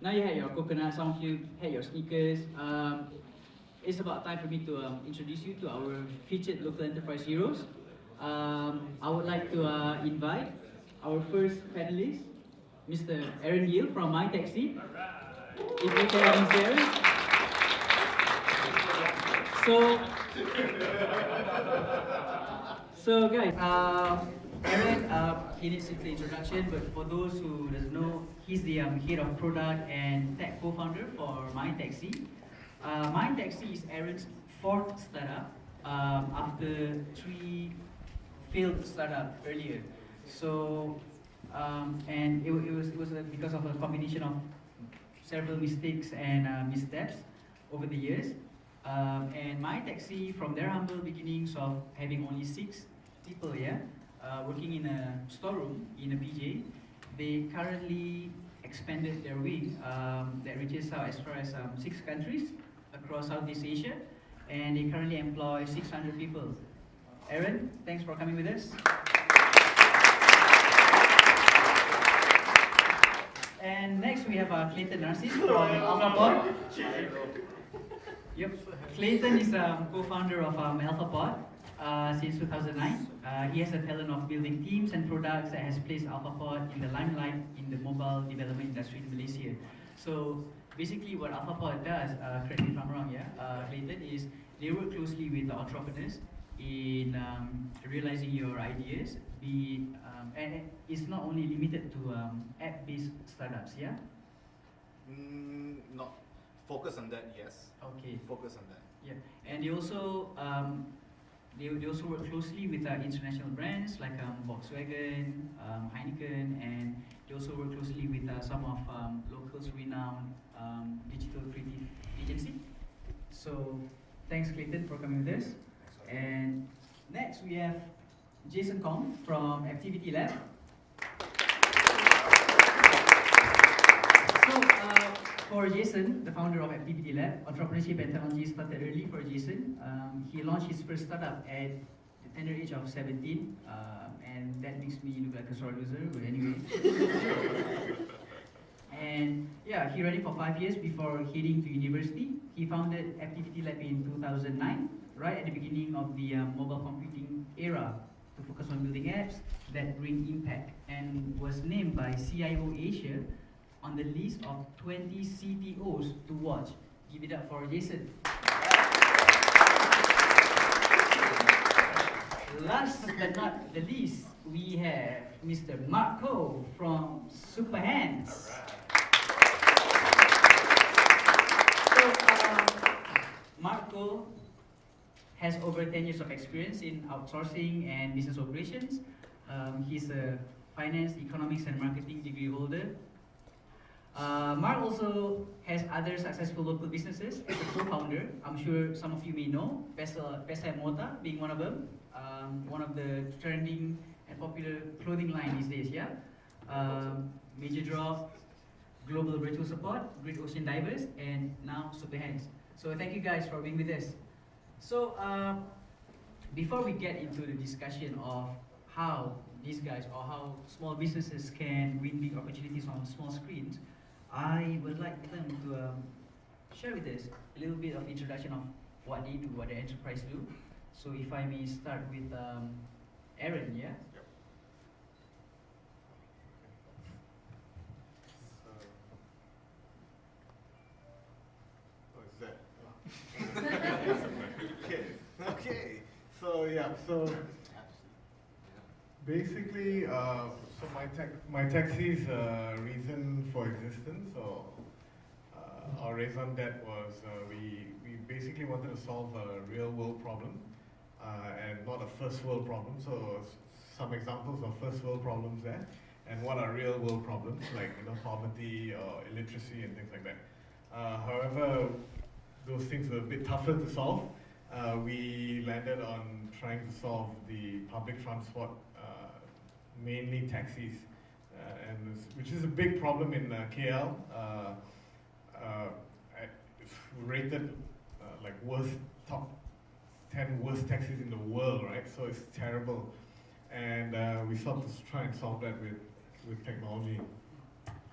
Now you had your coconut, some of you had your sneakers. It's about time for me to introduce you to our featured local enterprise heroes. I would like to invite our first panelist, Mr. Aaron Gill from MyTeksi. If we can share it. So, so guys, Aaron, he needs a quick introduction, but for those who doesn't know, he's the head of product and tech co-founder for MyTeksi. MyTeksi is Aaron's fourth startup after three failed startup earlier. So, and it was because of a combination of several mistakes and missteps over the years. And MyTeksi, from their humble beginnings of having only 6 people here, working in a storeroom in a PJ, they currently expanded their wing that reaches out as far as 6 countries across Southeast Asia, and they currently employ 600 people. Aaron, thanks for coming with us. And next we have Clayton Narcis from Alphapod. Yep. Clayton is co-founder of Alphapod since 2009. He has a talent of building teams and products that has placed Alphapod in the limelight in the mobile development industry in Malaysia. So basically what Alphapod does, correct me if I'm wrong, Clayton, is they work closely with the entrepreneurs in realizing your ideas, and it's not only limited to app-based startups, yeah? Not focus on that, yes. Okay. Focus on that. Yeah, and they also work closely with international brands like Volkswagen, Heineken, and they also work closely with some of locals' renowned digital creative agency. So thanks, Clayton, for coming with us. And next we have Jason Khong from Apptivity Lab. So for Jason, the founder of Apptivity Lab, entrepreneurship and technology started early for Jason. He launched his first startup at the tender age of 17, and that makes me look like a sore loser, but anyway. And yeah, he ran it for 5 years before heading to university. He founded Apptivity Lab in 2009, right at the beginning of the mobile computing era, to focus on building apps that bring impact, and was named by CIO Asia on the list of 20 CTOs to watch. Give it up for Jason. Last but not the least, we have Mr. Marco from Supahands. So, Marco has over 10 years of experience in outsourcing and business operations. He's a finance, economics, and marketing degree holder. Mark also has other successful local businesses as a co-founder. I'm sure some of you may know, Pesa Mota being one of them, one of the trending and popular clothing line these days, yeah? Major Drop, Global Virtual Support, Great Ocean Divers, and now Supahands. So thank you guys for being with us. So before we get into the discussion of how these guys or how small businesses can win big opportunities on small screens, I would like them to share with us a little bit of introduction of what they do, what the enterprise do. So if I may start with Aaron, yeah? Yep. What is that? Okay. So yeah. So basically, so MyTeksi's reason for existence, or our raison d'etre was we basically wanted to solve a real world problem and not a first world problem. So some examples of first world problems there, and what are real world problems like poverty or illiteracy and things like that. However, those things were a bit tougher to solve. We landed on trying to solve the public transport, mainly taxis, which is a big problem in KL. It's rated like top 10 worst taxis in the world, right? So it's terrible, and we thought to try and solve that with technology.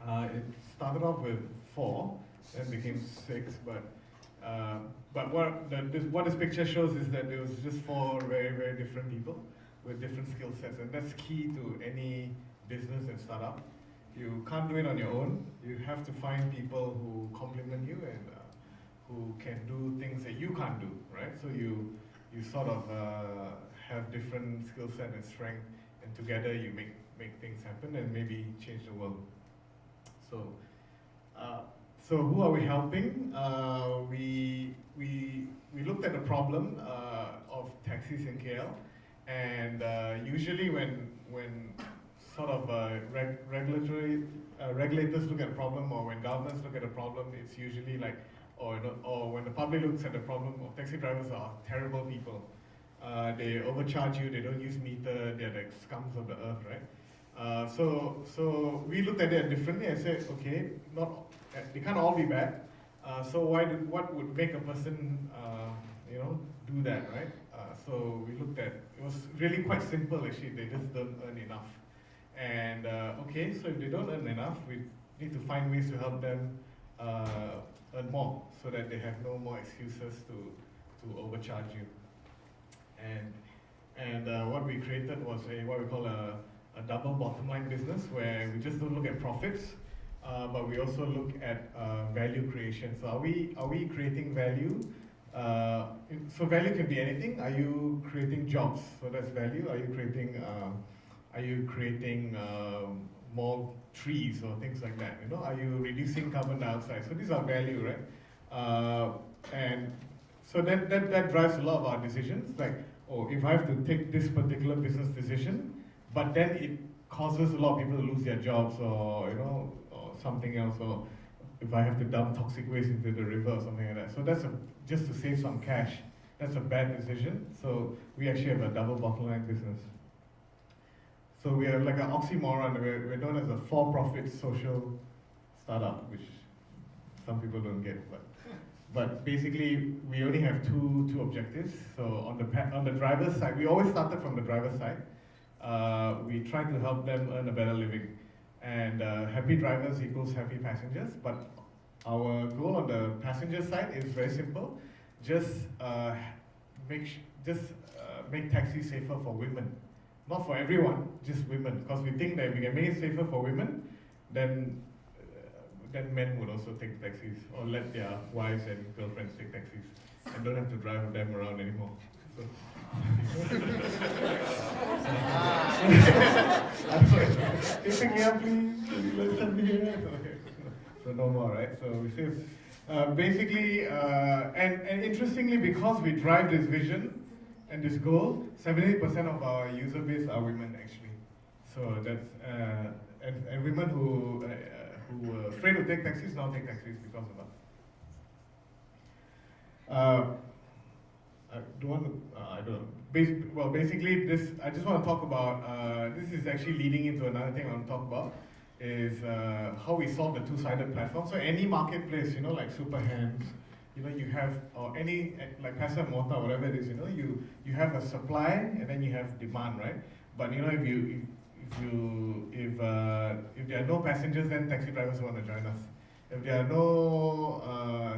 It started off with 4, then became 6, but what this picture shows is that it was just 4 very, very different people with different skill sets, and that's key to any business and startup. You can't do it on your own. You have to find people who complement you and who can do things that you can't do, right? So you sort of have different skill set and strength, and together you make things happen and maybe change the world. So who are we helping? We looked at the problem of taxis in KL, and usually when sort of regulators look at a problem, or when governments look at a problem, it's usually like, or when the public looks at the problem of taxi drivers are terrible people. They overcharge you, they don't use meter, they're like scums of the earth, right? So we looked at it differently and said, okay, they can't all be bad. So what would make a person, do that, right? So we looked at, it was really quite simple actually, they just don't earn enough. And okay, so if they don't earn enough, we need to find ways to help them earn more, so that they have no more excuses to overcharge you. And what we created was what we call a double bottom line business, where we just don't look at profits, but we also look at value creation. So are we creating value? So value can be anything. Are you creating jobs? So that's value. Are you creating more trees or things like that? Are you reducing carbon dioxide? So these are value, right? And so that drives a lot of our decisions. Like, oh, if I have to take this particular business decision, but then it causes a lot of people to lose their jobs, or or something else, or if I have to dump toxic waste into the river or something like that. So that's just to save some cash. That's a bad decision. So we actually have a double bottom line business. So we are like an oxymoron. We're known as a for-profit social startup, which some people don't get. But basically, we only have two objectives. So on the driver's side, we always started from the driver's side. We try to help them earn a better living, and happy drivers equals happy passengers. But our goal on the passenger side is very simple: just make taxis safer for women. Not for everyone, just women. Because we think that if we can make it safer for women, then men would also take taxis, or let their wives and girlfriends take taxis, and don't have to drive them around anymore. So. Pick me up, please. Let's have me here. So no more, right? So we save. Basically, and interestingly, because we drive this vision and this goal, 78% of our user base are women, actually. So that's and women who were afraid to take taxis now take taxis because of us. I don't know. Basically, this I just want to talk about. This is actually leading into another thing I want to talk about, is how we solve the two-sided platform. So any marketplace, like Supahands, you have, or any, like Pasa Mota, whatever it is, you have a supply and then you have demand, right? But if there are no passengers, then taxi drivers want to join us. If there are no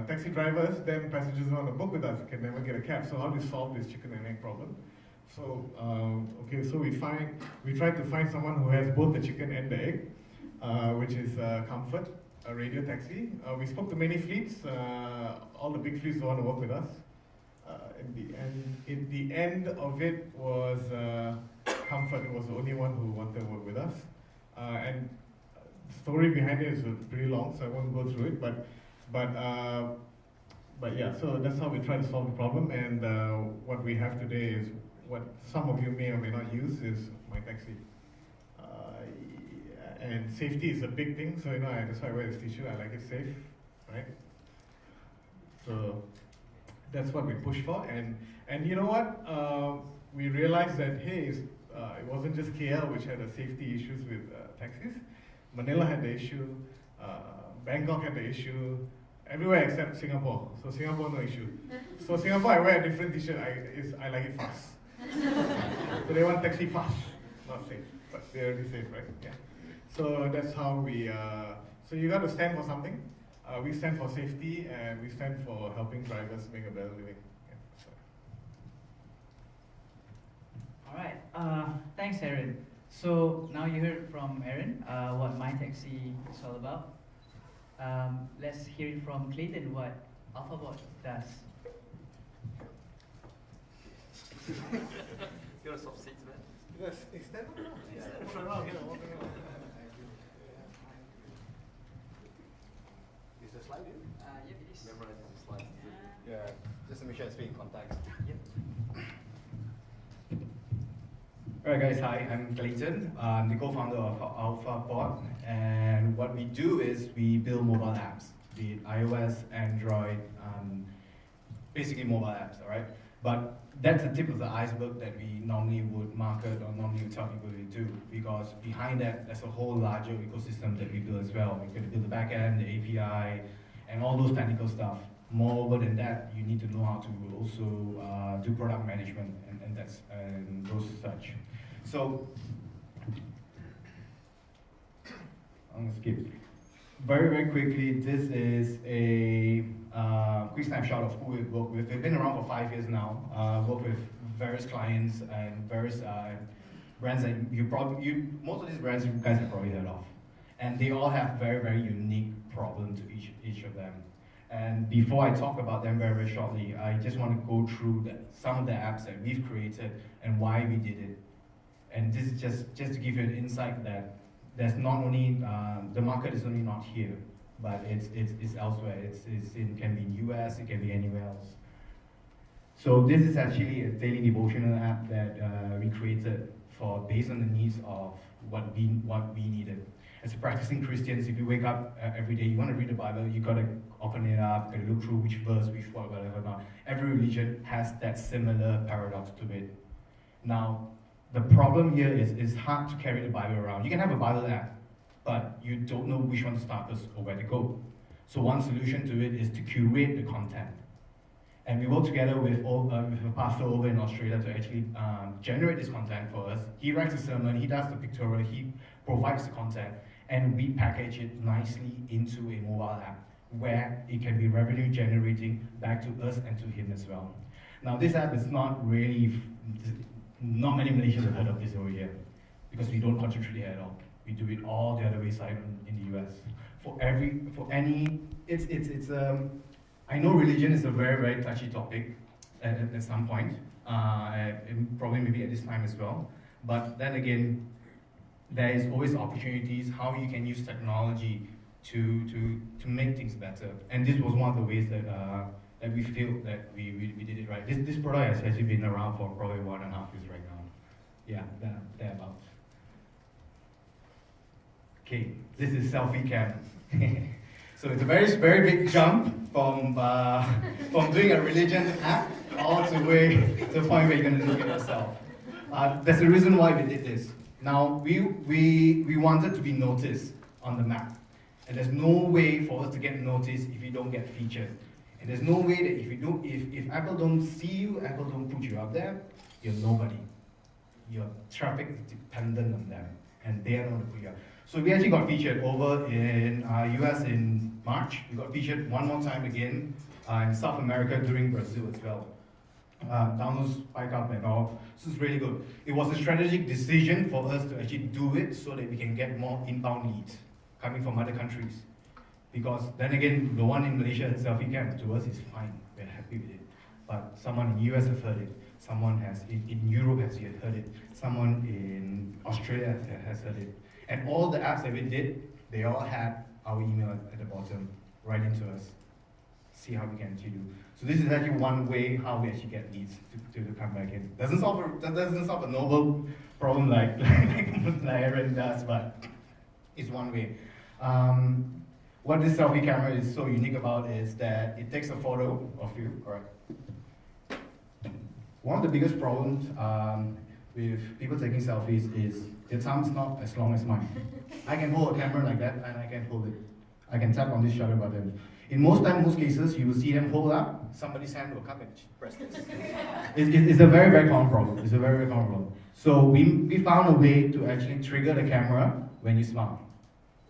taxi drivers, then passengers want to book with us, can never get a cab. So how do we solve this chicken and egg problem? So so we try to find someone who has both the chicken and the egg, which is Comfort, a radio taxi. We spoke to many fleets. All the big fleets don't want to work with us. In the end of it was Comfort was the only one who wanted to work with us. And the story behind it is pretty long, so I won't go through it. But yeah, so that's how we try to solve the problem. And what we have today is what some of you may or may not use is MyTeksi. And safety is a big thing, so that's why I wear this t-shirt. I like it safe, right? So that's what we push for. And you know what? We realized that hey, it wasn't just KL which had the safety issues with taxis. Manila had the issue. Bangkok had the issue. Everywhere except Singapore. So Singapore no issue. So Singapore, I wear a different t-shirt. I like it fast. So they want taxi fast, not safe, but they're already safe, right? Yeah. So that's how we. So you got to stand for something. We stand for safety, and we stand for helping drivers make a better living. Yeah, so. All right. Thanks, Aaron. So now you heard from Aaron what MyTeksi is all about. Let's hear it from Clayton what Alphapod does. You're a soft seats, man. Yes, stand up now. Stand up now. Is the slide in? Yep, it is. Memorizing the slides. Yeah, just to make sure it's in context. Alright guys, hi, I'm Clayton. I'm the co-founder of Alphapod, and what we do is we build mobile apps, be it iOS, Android, basically mobile apps, alright? But that's the tip of the iceberg that we normally would market or normally would tell people to do, because behind that, there's a whole larger ecosystem that we build as well. We're going to build the backend, the API, and all those technical stuff. Moreover than that, you need to know how to also do product management and those such. So, I'm going to skip. Very quickly, this is a quick snapshot of who we work with. We've been around for 5 years now. Work with various clients and various brands that most of these brands you guys have probably heard of. And they all have very unique problems to each of them. And before I talk about them very shortly, I just want to go through some of the apps that we've created and why we did it. And this is just to give you an insight that there's not only, the market is only not here, but it's elsewhere. It can be in US, it can be anywhere else. So this is actually a daily devotional app that we created based on the needs of what we needed. As a practicing Christians, if you wake up every day, you want to read the Bible, you got to open it up, got to look through which verse, which whatever not. Every religion has that similar paradox to it. Now, the problem here is it's hard to carry the Bible around. You can have a Bible app, but you don't know which one to start first or where to go. So one solution to it is to curate the content. And we work together with a pastor over in Australia to actually generate this content for us. He writes a sermon, he does the pictorial, he provides the content, and we package it nicely into a mobile app where it can be revenue generating back to us and to him as well. Now this app is not many Malaysians have heard of this over here because we don't contribute it at all. We do it all the other way side in the US. I know religion is a very touchy topic at some point, and probably maybe at this time as well. But then again, there is always opportunities how you can use technology to make things better. And this was one of the ways that we feel that we did it right. This product has actually been around for probably 1.5 years right now. Yeah, thereabouts. Okay, this is selfie cam. So it's a very big jump from doing a religion app all the way to the point where you're going to look at yourself. There's a reason why we did this. Now, we wanted to be noticed on the map. And there's no way for us to get noticed if you don't get featured. And there's no way that if Apple don't see you, Apple don't put you out there, you're nobody. Your traffic is dependent on them, and they are not going to put you out. So we actually got featured over in US in March. We got featured one more time again in South America during Brazil as well. Downloads spike up and all. So it's really good. It was a strategic decision for us to actually do it so that we can get more inbound leads coming from other countries. Because then again, the one in Malaysia, selfie cam, to us is fine. We're happy with it. But someone in US has heard it. Someone in Europe has heard it. Someone in Australia has heard it. And all the apps that we did, they all had our email at the bottom, right into us. See how we can actually do. So this is actually one way how we actually get leads to come back in. That doesn't solve a noble problem like Aaron does, but it's one way. What this selfie camera is so unique about is that it takes a photo of you, correct? One of the biggest problems with people taking selfies is their thumb's not as long as mine. I can hold a camera like that and I can hold it. I can tap on this shutter button. In most cases, you will see them hold up, somebody's hand will come and press this. It's a very common problem. It's a very common problem. So we found a way to actually trigger the camera when you smile.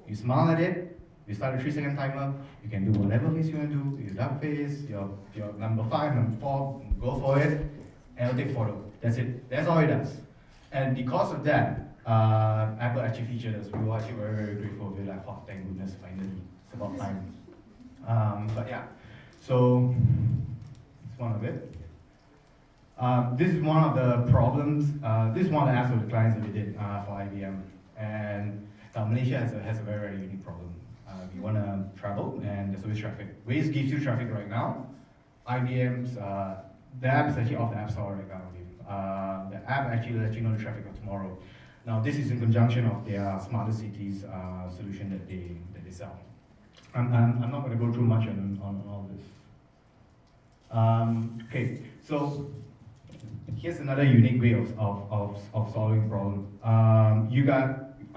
You smile at it, You start a 3-second timer, you can do whatever face you want to do, your duck face, your number 5, number 4, go for it, and it'll take photo. That's it. That's all it does. And because of that, Apple actually featured us. We were actually very, very grateful. We were like, oh, thank goodness, finally. It's about time. But yeah, so it's one of it. This is one of the problems. This is one of the apps of the clients that we did for IBM. And Malaysia has a very, very unique problem. We want to travel, and there's always traffic. Waze gives you traffic right now. IBM's, the app is actually off the App Store right now. The app actually lets you know the traffic of tomorrow. Now, this is in conjunction of their smarter cities solution that they sell. I'm not going to go through much on all this. Okay, so here's another unique way of solving the problem. I'm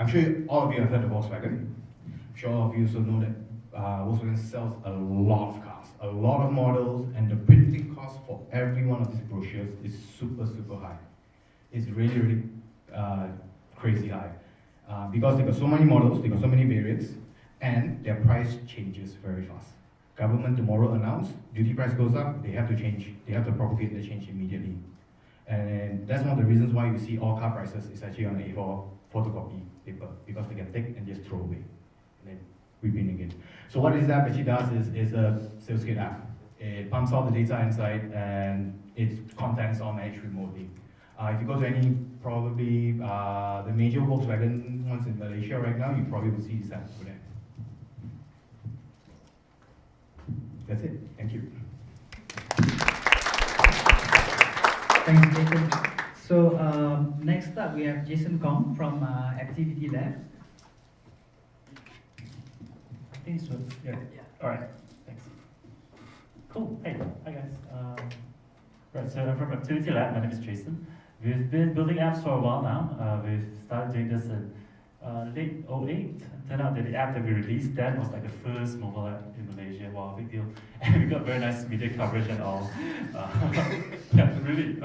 sure all of you have heard of Volkswagen. I'm sure all of you also know that Volkswagen sells a lot of cars, a lot of models, and the printing cost for every one of these brochures is super, super high. It's really, really crazy high. Because they got so many models, they got so many variants, and their price changes very fast. Government tomorrow announce, duty price goes up, they have to change, they have to propagate the change immediately. And that's one of the reasons why you see all car prices is actually on A4 photocopy paper, because they can take and just throw away, and then reprint again. So what this app actually does is a sales kit app. It pumps all the data inside, and its contents are managed remotely. If you go to any, probably the major Volkswagen ones in Malaysia right now, you probably will see this app over there. That's it. Thank you. Thanks, Clayton. So next up, we have Jason Khong from Apptivity Lab. I think this was, yeah. All right, thanks. Cool, hey, hi guys. Right, so I'm from Apptivity Lab, my name is Jason. We've been building apps for a while now. We've started doing this in late 08. Turned out that the app that we released then was like the first mobile app in Malaysia. Wow, big deal. And we got very nice media coverage and all. Yeah, really.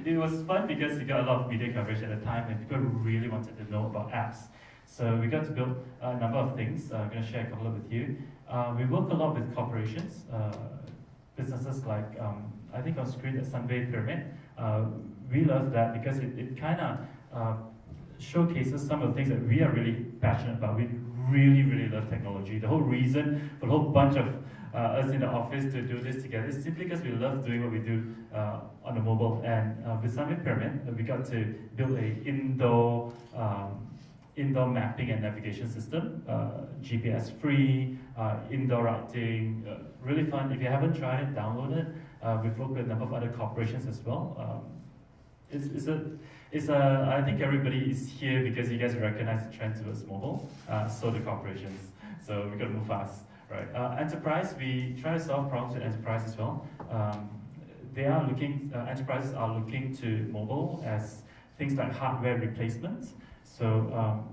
It was fun because we got a lot of media coverage at the time and people really wanted to know about apps. So we got to build a number of things. I'm going to share a couple with you. We work a lot with corporations, businesses like, I think on screen, the Sunway Pyramid. We love that because it kind of showcases some of the things that we are really passionate about. We really, really love technology. The whole reason for the whole bunch of us in the office to do this together is simply because we love doing what we do on the mobile. And with Summit Pyramid, we got to build a indoor mapping and navigation system, GPS free, indoor routing, really fun. If you haven't tried it, download it. We've worked with a number of other corporations as well. I think everybody is here because you guys recognize the trend towards mobile, so the corporations. So we got to move fast, right? Enterprise, we try to solve problems with enterprise as well. Enterprises are looking to mobile as things like hardware replacements. So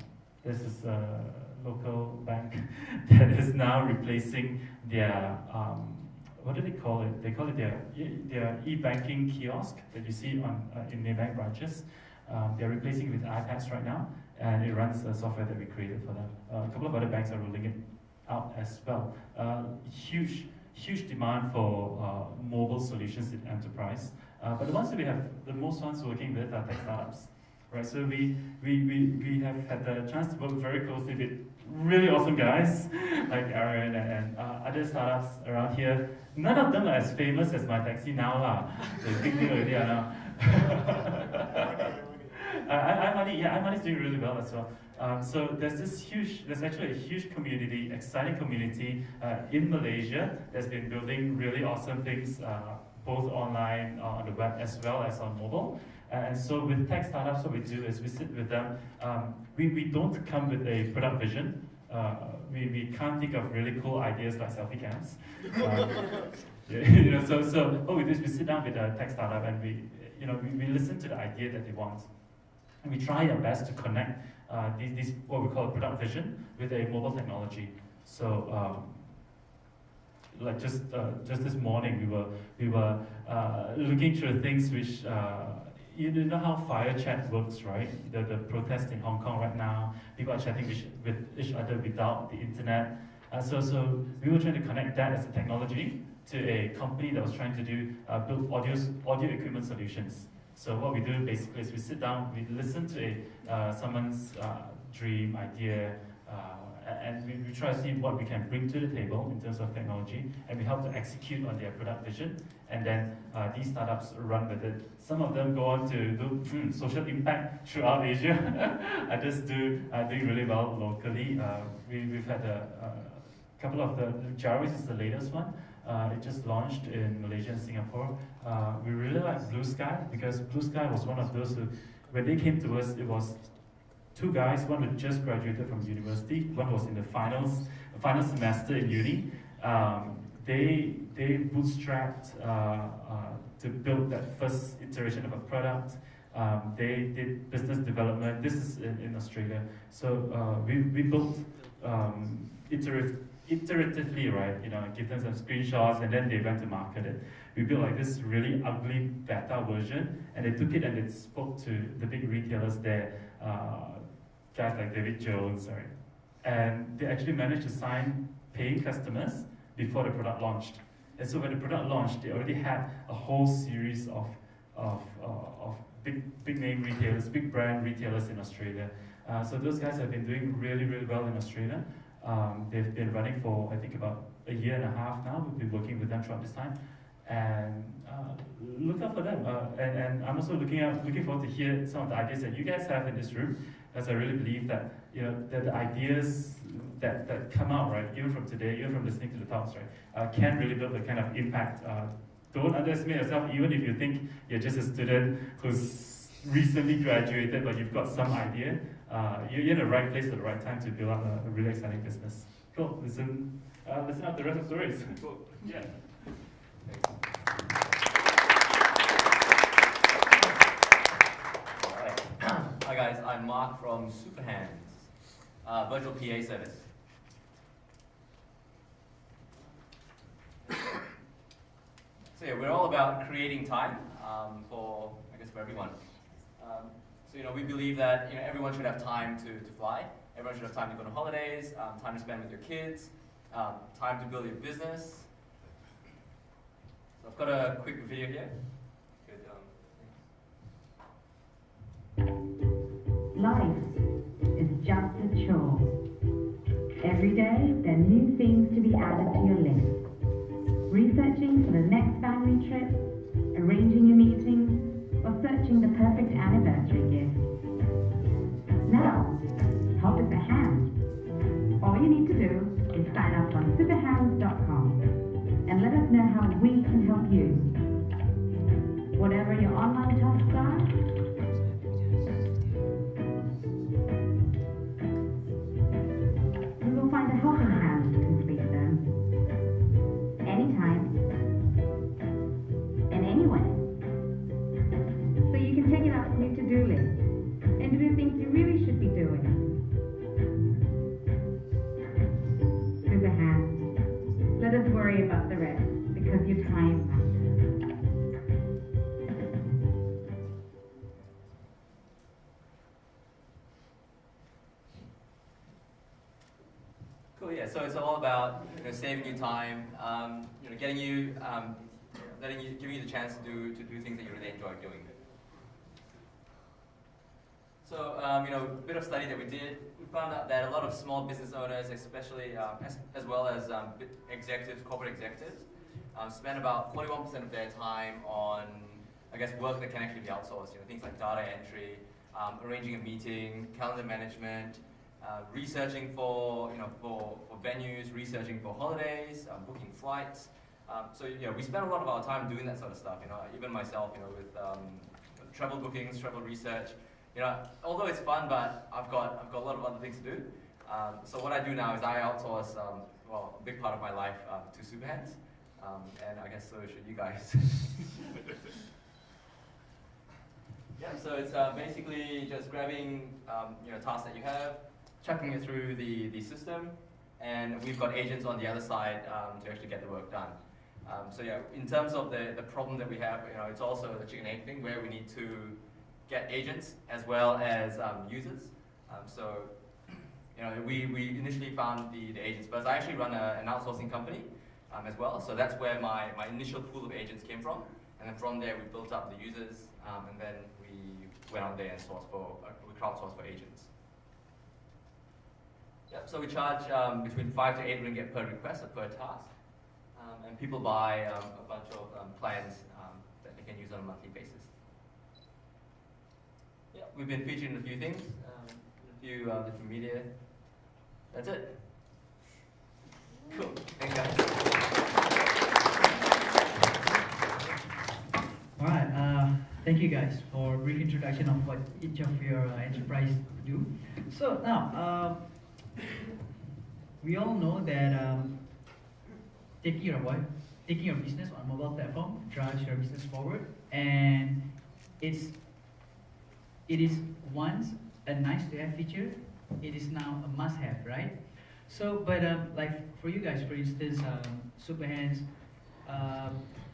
this is a local bank that is now replacing their what do they call it? They call it their e-banking kiosk that you see in their bank branches. They're replacing it with iPads right now, and it runs the software that we created for them. A couple of other banks are rolling it out as well. Huge demand for mobile solutions in enterprise. But the ones that we have the most ones working with are tech startups. Right, so we have had the chance to work very closely with really awesome guys like Aaron and other startups around here. None of them are as famous as MyTeksi now lah. The big deal already now. iMoney is doing really well as well. So there's actually a huge community, exciting community in Malaysia that's been building really awesome things, both online, on the web, as well as on mobile. And so with tech startups, what we do is we sit with them. We don't come with a product vision. We can't think of really cool ideas like selfie cams. So what we do is we sit down with a tech startup and we listen to the idea that they want. And we try our best to connect these what we call a product vision with a mobile technology. So like just this morning, we were looking through things which you know how fire chat works, right? The protest in Hong Kong right now, people are chatting with each other without the internet. So we were trying to connect that as a technology to a company that was trying to do build audio equipment solutions. So what we do basically is we sit down, we listen to someone's dream, idea, and we try to see what we can bring to the table in terms of technology, and we help to execute on their product vision, and then these startups run with it. Some of them go on to do social impact throughout Asia. Others doing really well locally. We've had a couple of the Jarvis is the latest one. It just launched in Malaysia and Singapore. We really like Blue Sky because Blue Sky was one of those who, when they came to us, it was two guys, one who just graduated from university, one was in the final semester in uni. They bootstrapped to build that first iteration of a product. They did business development. This is in Australia. So we built iteratively, right? You know, give them some screenshots, and then they went to market it. We built like this really ugly beta version, and they took it and they spoke to the big retailers there. Guys like David Jones, right? And they actually managed to sign paying customers before the product launched. And so when the product launched, they already had a whole series of big name retailers, big brand retailers in Australia. So those guys have been doing really, really well in Australia. They've been running for, I think, about a year and a half now. We've been working with them throughout this time. And look out for them. And I'm also looking forward to hear some of the ideas that you guys have in this room, as I really believe that, you know, that the ideas that come out, right, even from today, even from listening to the talks, right, can really build the kind of impact. Don't underestimate yourself, even if you think you're just a student who's recently graduated, but you've got some idea. You're in the right place at the right time to build up a really exciting business. Cool. Listen out the rest of the stories. Cool. Yeah. Alright. Hi guys, I'm Mark from Supahands, virtual PA service. So yeah, we're all about creating time for everyone. So you know, we believe that everyone should have time to fly. Everyone should have time to go on holidays, time to spend with your kids, time to build your business. So I've got a quick video here. Life is just a chore. Every day, there are new things to be added to your list. Researching for the next family trip, arranging a meeting, or searching the perfect anniversary gift. Now, help us a hand. All you need to do is sign up on Supahands.com and let us know how we can help you. Whatever your online tasks are, we will find a helping hand to complete them. Anytime and anywhere. So you can take it off your to-do list and do the things you really should be doing. Supahands. Let us worry about the rest because your time matters. Cool, yeah. So it's all about saving you time, getting you, giving you the chance to do things that you really enjoy doing. So a bit of study that we did, we found out that a lot of small business owners, especially as well as executives, corporate executives, spend about 41% of their time on, work that can actually be outsourced. Things like data entry, arranging a meeting, calendar management. Researching for venues, researching for holidays, booking flights. So we spend a lot of our time doing that sort of stuff. Even myself, with travel bookings, travel research. Although it's fun, but I've got a lot of other things to do. So what I do now is I outsource a big part of my life to Supahands, and I guess so should you guys. Yeah. So it's basically just grabbing tasks that you have, chucking it through the system, and we've got agents on the other side to actually get the work done. So yeah, in terms of the problem that we have, it's also the chicken egg thing where we need to get agents as well as users. So we initially found the agents, but I actually run an outsourcing company as well. So that's where my initial pool of agents came from. And then from there, we built up the users, and then we went out there and we crowdsourced for agents. Yep, so we charge between 5 to 8 ringgit per request or per task. And people buy a bunch of plans that they can use on a monthly basis. Yeah, we've been featured in a few things, a few different media. That's it. Cool. Thanks, guys. All right. Thank you guys for a brief introduction of what each of your enterprise do. So now, we all know that taking your business on mobile platform drives your business forward, and it is once a nice to have feature, it is now a must have, right? So, but like for you guys, for instance, Supahands,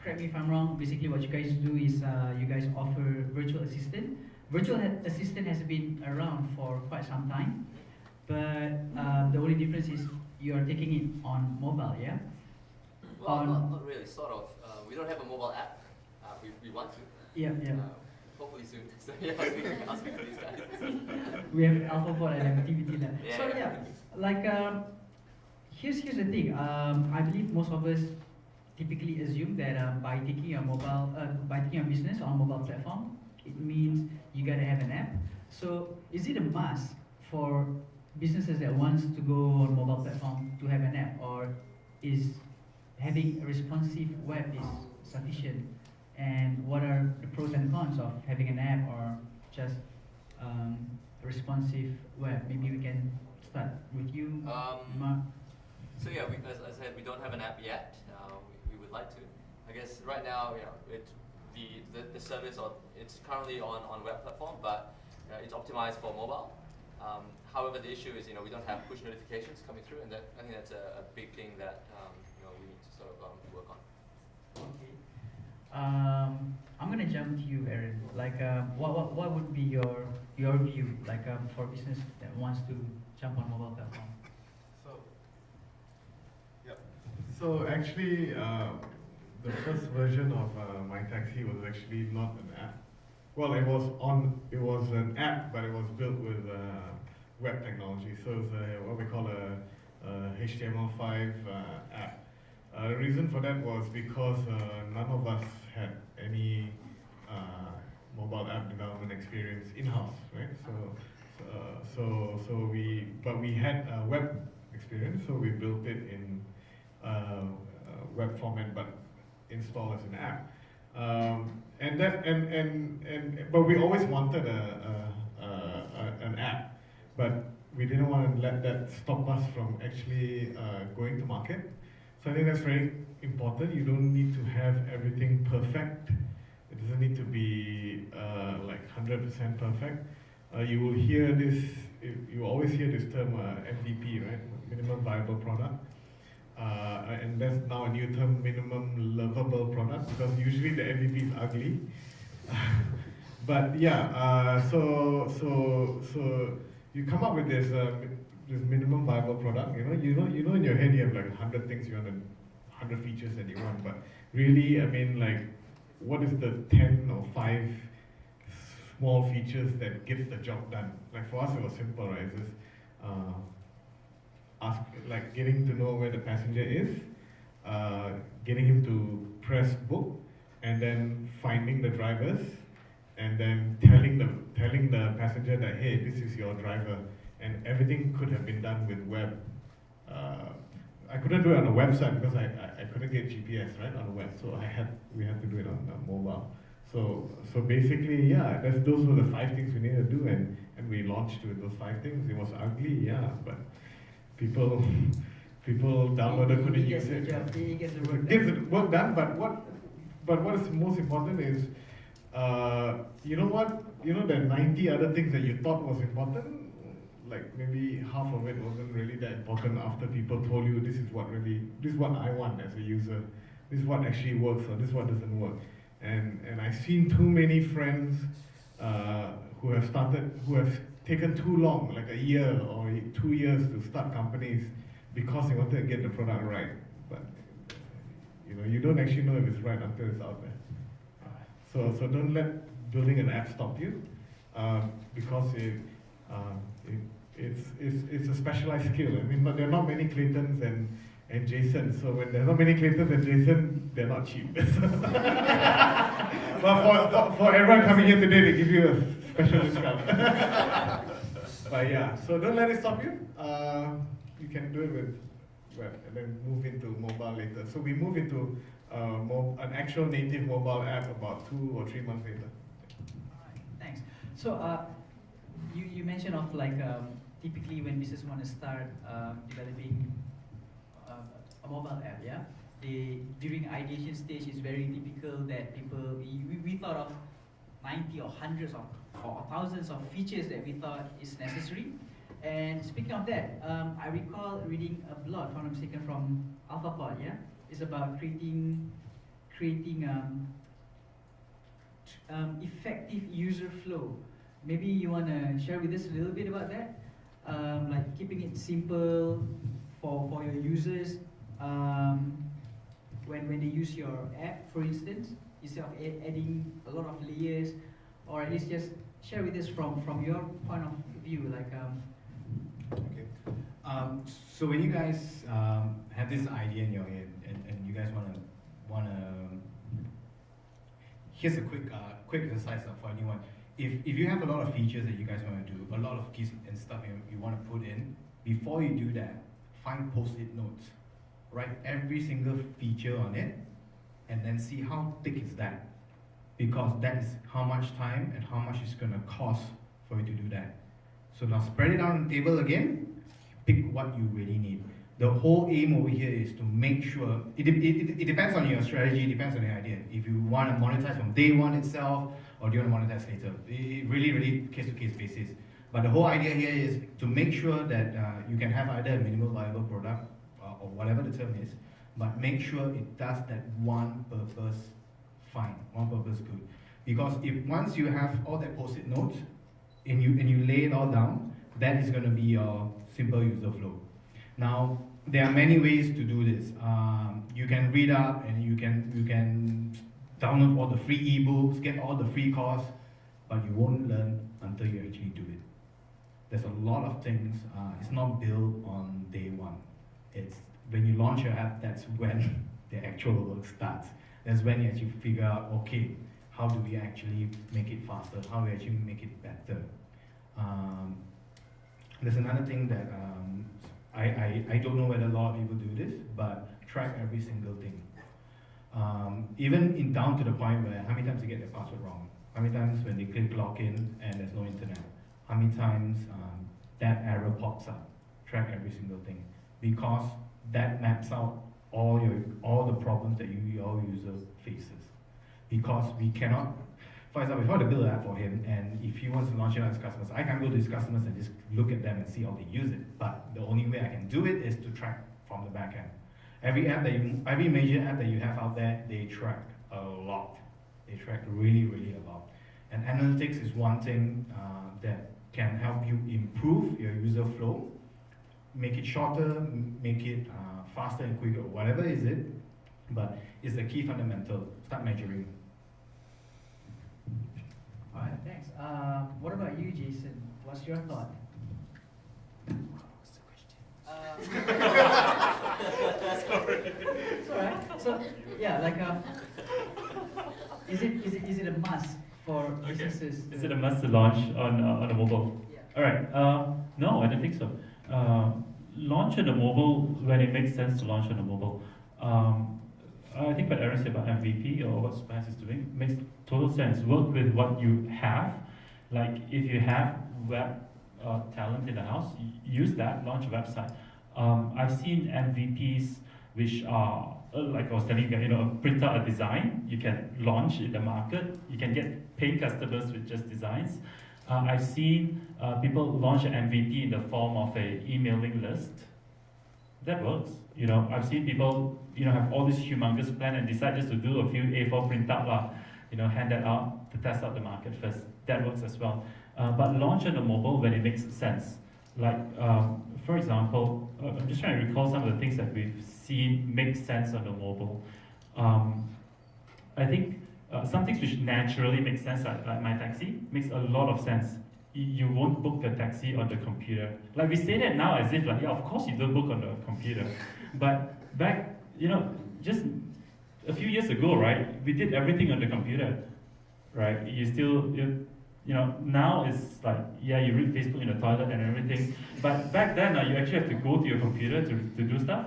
correct me if I'm wrong, basically what you guys do is you guys offer virtual assistant. Virtual assistant has been around for quite some time, but the only difference is you are taking it on mobile, yeah? Well, not really, sort of. We don't have a mobile app. We want to. Yeah, yeah. Hopefully soon. So yeah, I'll speak to these guys. We have Alphapod and Apptivity now. Yeah. So yeah, like here's the thing. I believe most of us typically assume that by taking your business on mobile platform, it means you gotta have an app. So is it a must for businesses that wants to go on mobile platform to have an app, or is having a responsive web is sufficient? And what are the pros and cons of having an app or just a responsive web? Maybe we can start with you, Mark. So yeah, as I said, we don't have an app yet. We would like to. I guess right now, the service it's currently on web platform, but it's optimized for mobile. However, the issue is we don't have push notifications coming through, and I think that's a big thing that we need to sort of work on. Okay. I'm gonna jump to you, Aaron. Like, what would be your view, like, for a business that wants to jump on mobile platform? So actually, the first version of MyTeksi was actually not an app. Well, it was an app, but it was built with web technology. So it's what we call a HTML5 app. The reason for that was because none of us had any mobile app development experience in-house, right? But we had a web experience, so we built it in web format, but installed as an app. But we always wanted an app, but we didn't want to let that stop us from actually going to market. So I think that's very important. You don't need to have everything perfect. It doesn't need to be like 100% perfect. You will hear this, you always hear this term MVP, right? Minimum viable product. And that's now a new term, minimum lovable product, because usually the MVP is ugly. But yeah, so you come up with this minimum viable product. You know in your head you have like 100 things you want, 100 features that you want, but really, I mean, like, what is the 10 or 5 small features that gets the job done? Like for us, it was simple, right? It's just getting to know where the passenger is, getting him to press book, and then finding the drivers, and then telling the passenger that, hey, this is your driver. And everything could have been done with web. I couldn't do it on a website because I couldn't get GPS right on the web, so we had to do it on mobile. So basically, yeah, those were the 5 things we needed to do, and we launched with those 5 things. It was ugly, yeah, but people downloaded, couldn't use it. It gets the work done. But what is most important is, you know what? The 90 other things that you thought was important, like maybe half of it wasn't really that important after people told you this is what I want as a user, this is what actually works, or this is what doesn't work. And I've seen too many friends who have taken too long, like a year or 2 years to start companies because they wanted to get the product right. But you don't actually know if it's right until it's out there. So don't let building an app stop you, because it's a specialized skill. I mean, there are not many Claytons and Jason. So when there's not many Claytons and Jason, they're not cheap. But for everyone coming here today, they give you a special discount. But yeah, so don't let it stop you. You can do it with web and then move into mobile later. So we move into an actual native mobile app about 2 or 3 months later. Alright, thanks. So you mentioned of like typically when business want to start developing a mobile app, yeah? During ideation stage, it's very typical that we thought of 90 or hundreds of or thousands of features that we thought is necessary. And speaking of that, I recall reading a blog, if I'm not mistaken, from Alphapod, yeah? It's about creating effective user flow. Maybe you want to share with us a little bit about that? Like keeping it simple for your users when they use your app, for instance, instead of adding a lot of layers, or at least just share with us from your point of view, like. Okay. So when you guys have this idea in your head and you guys wanna here's a quick exercise for anyone. If you have a lot of features that you guys want to do, a lot of keys and stuff you want to put in, before you do that, find post-it notes. Write every single feature on it, and then see how thick is that, because that is how much time and how much it's gonna cost for you to do that. So now spread it out on the table again, pick what you really need. The whole aim over here is to make sure, it depends on your strategy, it depends on your idea. If you want to monetize from day one itself, or do you want to monetize later? It really case-to-case basis. But the whole idea here is to make sure that you can have either a minimal viable product, or whatever the term is, but make sure it does that one purpose fine, one purpose good. Because if once you have all that post-it notes, and you lay it all down, that is going to be your simple user flow. Now, there are many ways to do this. You can read up and you can download all the free ebooks, get all the free courses, but you won't learn until you actually do it. There's a lot of things. It's not built on day one. It's when you launch your app, that's when the actual work starts. That's when you actually figure out, okay, how do we actually make it faster? How do we actually make it better? There's another thing that I don't know whether a lot of people do this, but track every single thing. Even down to the point where how many times they get their password wrong, how many times when they click login and there's no internet, how many times that error pops up. Track every single thing, because that maps out all the problems that your user faces. Because we cannot, for example, if I want to build an app for him, and if he wants to launch it out to his customers, I can't go to his customers and just look at them and see how they use it. But the only way I can do it is to track from the back end. Every major app that you have out there, they track a lot. They track really, really a lot. And analytics is one thing that can help you improve your user flow, make it shorter, make it faster and quicker, whatever is it. But it's the key fundamental. Start measuring. All right, thanks. What about you, Jason? What's your thought? It's all right. So yeah, like is it a must for businesses? Is it a must to launch on a mobile? Yeah. All right. No, I don't think so. Launch on a mobile when it makes sense to launch on a mobile. I think what Aaron said about MVP or what Supahands is doing makes total sense. Work with what you have. Like if you have web talent in the house, use that, launch a website. I've seen MVPs which are, like I was telling you, print out a design, you can launch in the market, you can get paying customers with just designs. I've seen people launch an MVP in the form of an emailing list. That works. I've seen people, have all this humongous plan and decide just to do a few A4 printout, hand that out to test out the market first. That works as well. but launch on the mobile when it makes sense. Like, for example, I'm just trying to recall some of the things that we've seen make sense on the mobile. I think some things which naturally make sense, like MyTeksi, makes a lot of sense. You won't book a taxi on the computer. Like, we say that now as if, like, yeah, of course you don't book on the computer. But back, just a few years ago, right, we did everything on the computer, right? Now it's like, yeah, you read Facebook in the toilet and everything. But back then, you actually have to go to your computer to do stuff.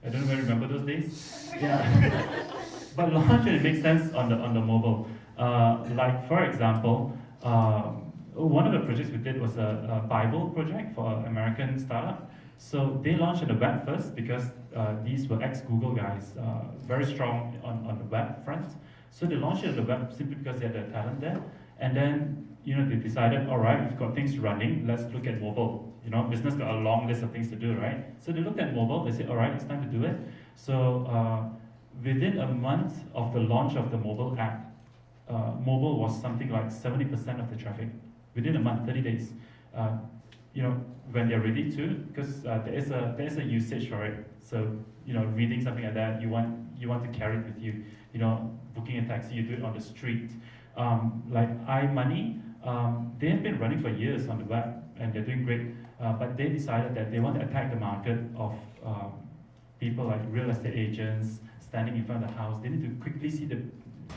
I don't really remember those days. Yeah. But launch it makes sense on the mobile. Like, for example, one of the projects we did was a Bible project for an American startup. So they launched on the web first because these were ex-Google guys, very strong on the web front. So they launched it on the web simply because they had the talent there. And then, they decided, all right, we've got things running, let's look at mobile. Business got a long list of things to do, right? So they looked at mobile, they said, all right, it's time to do it. So within a month of the launch of the mobile app, mobile was something like 70% of the traffic. Within a month, 30 days. When they're ready to, because there is a usage for it. So, reading something like that, you want to carry it with you. Booking a taxi, you do it on the street. Like iMoney, they have been running for years on the web, and they're doing great. But they decided that they want to attack the market of people like real estate agents standing in front of the house. They need to quickly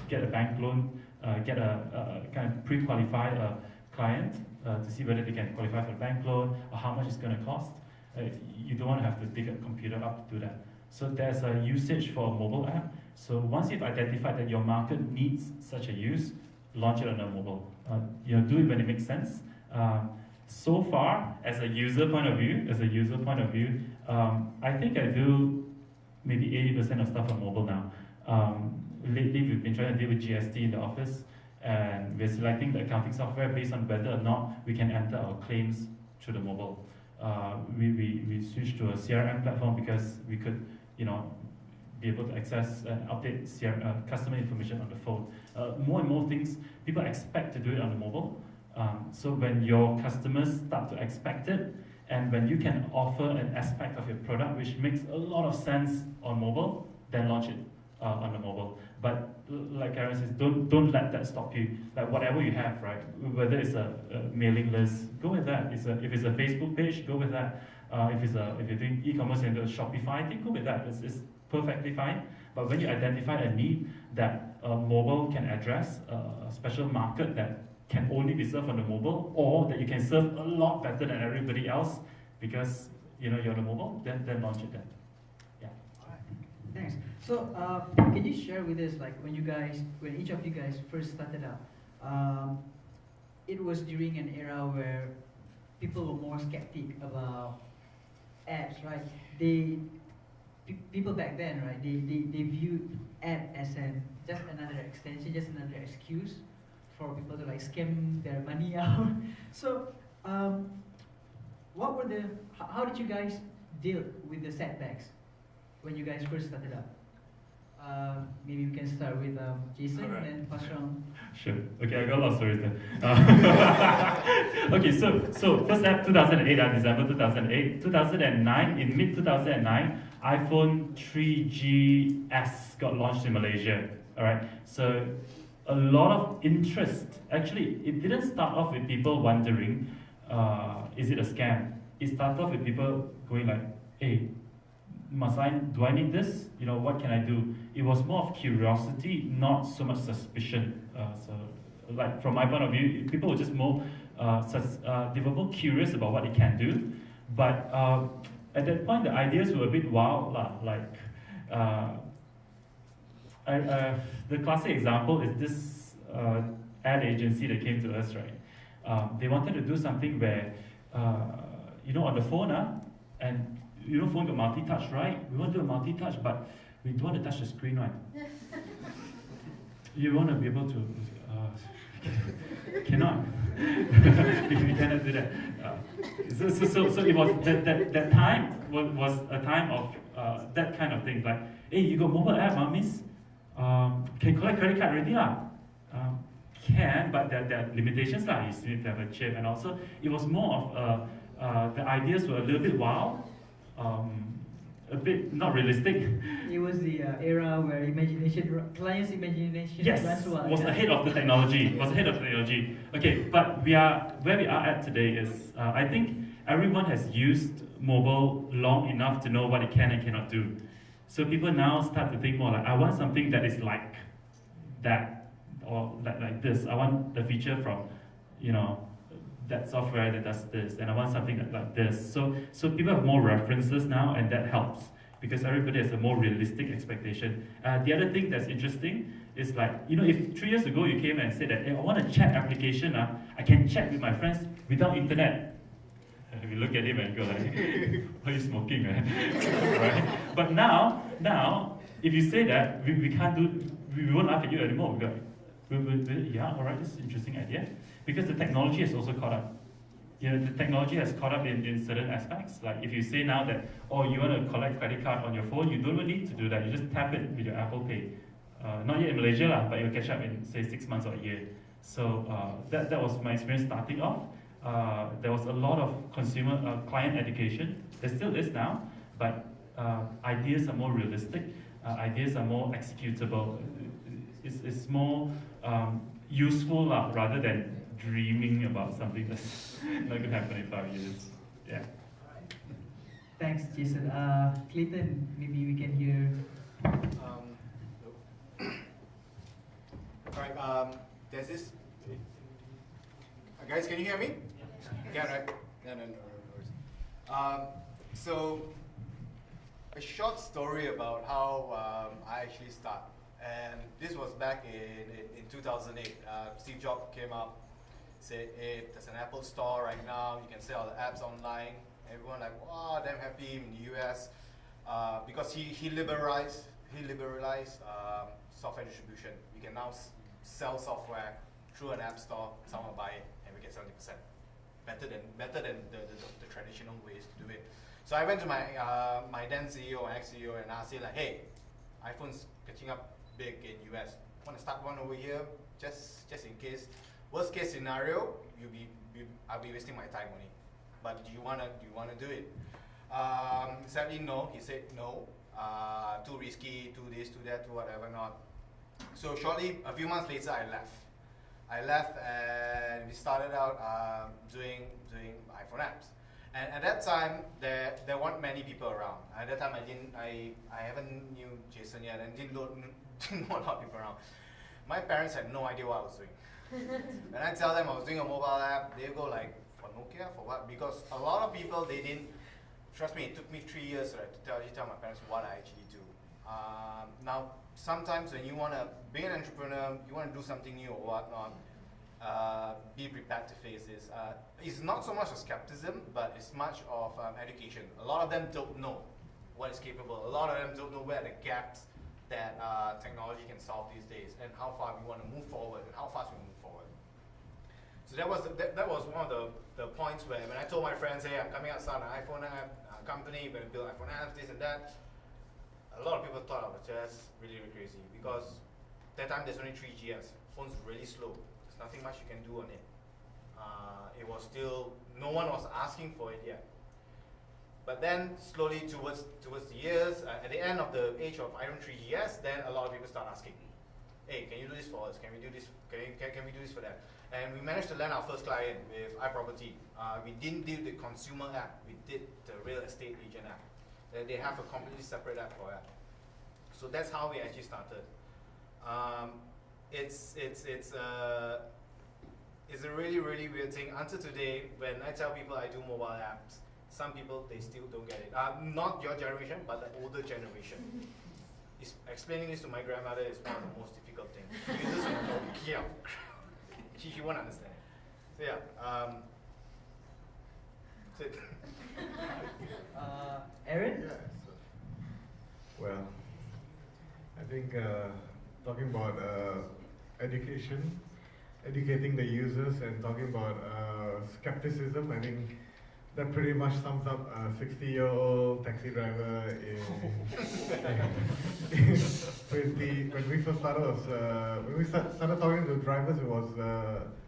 get a bank loan, get a kind of pre-qualify a client to see whether they can qualify for a bank loan or how much it's going to cost. You don't want to have to dig a computer up to do that. So there's a usage for a mobile app. So once you've identified that your market needs such a use, launch it on a mobile. Do it when it makes sense. So far, as a user point of view, I think I do maybe 80% of stuff on mobile now. Lately, we've been trying to deal with GST in the office, and we're selecting the accounting software based on whether or not we can enter our claims through the mobile. We switched to a CRM platform because we could, be able to access and update customer information on the phone. More and more things, people expect to do it on the mobile. So when your customers start to expect it, and when you can offer an aspect of your product which makes a lot of sense on mobile, then launch it on the mobile. But like Aaron says, don't let that stop you. Like whatever you have, right? Whether it's a mailing list, go with that. If it's a Facebook page, go with that. If you're doing e-commerce and Shopify, go with that. It's perfectly fine. But when you identify a need that mobile can address, a special market that can only be served on the mobile, or that you can serve a lot better than everybody else because you're on the mobile, then launch it then. Yeah. All right. Thanks. So can you share with us, like when each of you guys first started out, it was during an era where people were more skeptic about ads, right? People back then, right? They viewed ad as just another extension, just another excuse for people to like scam their money out. So, how did you guys deal with the setbacks when you guys first started up? Maybe we can start with Jason and then pass around. Sure. Okay, I got a lot of stories then. Okay, so first app 2008, December 2008. 2009, in mid 2009, iPhone 3GS got launched in Malaysia. All right, so a lot of interest. Actually, it didn't start off with people wondering, is it a scam? It started off with people going like, hey, do I need this? What can I do? It was more of curiosity, not so much suspicion. So, like from my point of view, people were just more, they were more curious about what it can do. But at that point, the ideas were a bit wild, like. The classic example is this ad agency that came to us, right? They wanted to do something where, on the phone, and phone got multi-touch, right? We want to do a multi-touch, but we don't want to touch the screen, right? You want to be able to, cannot. We cannot do that. So it was, that time was a time of that kind of thing, like, hey, you got mobile app, miss? Can collect credit card already, can, but there are limitations lah. You still need to have a chip, and also it was more of the ideas were a little bit wild, a bit not realistic. It was the era where clients' imagination Yes, runs wild. was ahead of the technology. Was ahead of the technology. Okay, but where we are at today is I think everyone has used mobile long enough to know what it can and cannot do. So people now start to think more like, I want something that is like that, or like this. I want the feature from, that software that does this, and I want something like this. So people have more references now, and that helps because everybody has a more realistic expectation. The other thing that's interesting is like, if 3 years ago you came and said that, hey, I want a chat application, I can chat with my friends without internet. And we look at him and go like, why are you smoking, man? Right? But now, if you say that, we can't do, we won't laugh at you anymore. We go, yeah, all right, this is an interesting idea. Because the technology has also caught up. The technology has caught up in certain aspects. Like if you say now that, you want to collect credit card on your phone, you don't even need to do that. You just tap it with your Apple Pay. Not yet in Malaysia, but you'll catch up in, say, 6 months or a year. So that was my experience starting off. There was a lot of client education. There still is now, but ideas are more realistic. Ideas are more executable. It's more useful rather than dreaming about something that's not going to happen in 5 years. Yeah. Thanks, Jason. Clayton, maybe we can hear. Alright, there's this. Guys, can you hear me? Yeah, right? No. So, a short story about how I actually started. And this was back in 2008. Steve Jobs came up, said, hey, there's an Apple store right now, you can sell the apps online. Everyone like, wow, damn happy in the US. Because he liberalized software distribution. You can now sell software through an app store, someone will buy it, and we get 70%. Better than the traditional ways to do it. So I went to my then CEO, ex-CEO, and asked him like, hey, iPhone's catching up big in US. Want to start one over here, just in case. Worst case scenario, I'll be wasting my time on it. But do you wanna do it? Sadly, no. He said no. Too risky. Too this. Too that. Too whatever not. So shortly, a few months later, I left and we started out doing iPhone apps. And at that time, there weren't many people around. At that time, I haven't knew Jason yet and didn't know a lot of people around. My parents had no idea what I was doing. When I tell them I was doing a mobile app, they go like, for Nokia, for what? Because a lot of people, they didn't, trust me, it took me 3 years to tell my parents what I actually do. Now, sometimes when you want to be an entrepreneur, you want to do something new or whatnot, be prepared to face this. It's not so much of skepticism, but it's much of education. A lot of them don't know what is capable. A lot of them don't know where the gaps that technology can solve these days, and how far we want to move forward, and how fast we move forward. So that was one of the points where when I told my friends, hey, I'm coming out to start an iPhone app company, we're going to build iPhone apps, this and that. A lot of people thought I was just really, really crazy because that time there's only 3GS. Phone's really slow. There's nothing much you can do on it. It was still, no one was asking for it yet. But then slowly towards the years, at the end of the age of iPhone 3GS, then a lot of people start asking, hey, can you do this for us? Can we do this? Can we do this for that? And we managed to land our first client with iProperty. We didn't do the consumer app. We did the real estate agent app. They have a completely separate app for that. So that's how we actually started. It's a really, really weird thing. Until today, when I tell people I do mobile apps, some people, they still don't get it. Not your generation, but the older generation. Explaining this to my grandmother is one of the most difficult things. She uses Nokia. She won't understand it. So yeah, that's it. Aaron? Yeah, well, I think talking about educating the users and talking about skepticism, I think that pretty much sums up a 60-year-old taxi driver in when we first started was, when we started talking to drivers, it was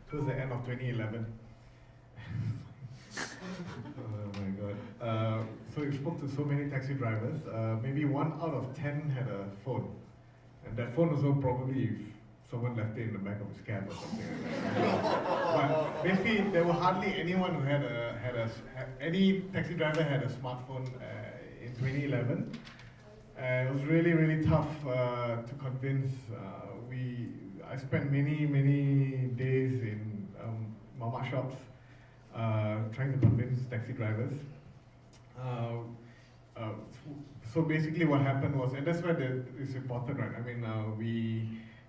towards the end of 2011. Oh my god. So we spoke to so many taxi drivers. Maybe 1 out of 10 had a phone. And that phone was probably if someone left it in the back of his cab or something like that. But basically, there were hardly anyone who any taxi driver had a smartphone in 2011. It was really, really tough to convince. I spent many days in mama shops trying to convince taxi drivers. So basically what happened was, and that's why it's important, right? I mean,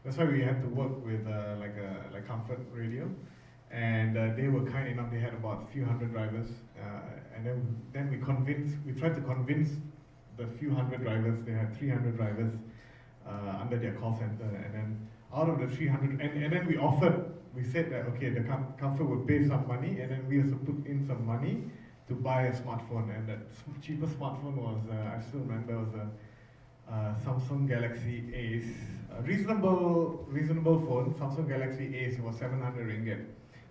that's why we had to work with like Comfort Radio, and they were kind enough. They had about a few hundred drivers, and then we tried to convince the few hundred drivers. They had 300 drivers under their call center, and then out of the 300, and then we said that okay, the Comfort would pay some money, and then we also put in some money to buy a smartphone, and that cheapest smartphone was, I still remember, was a Samsung Galaxy Ace, a reasonable phone, Samsung Galaxy Ace. It was 700 ringgit.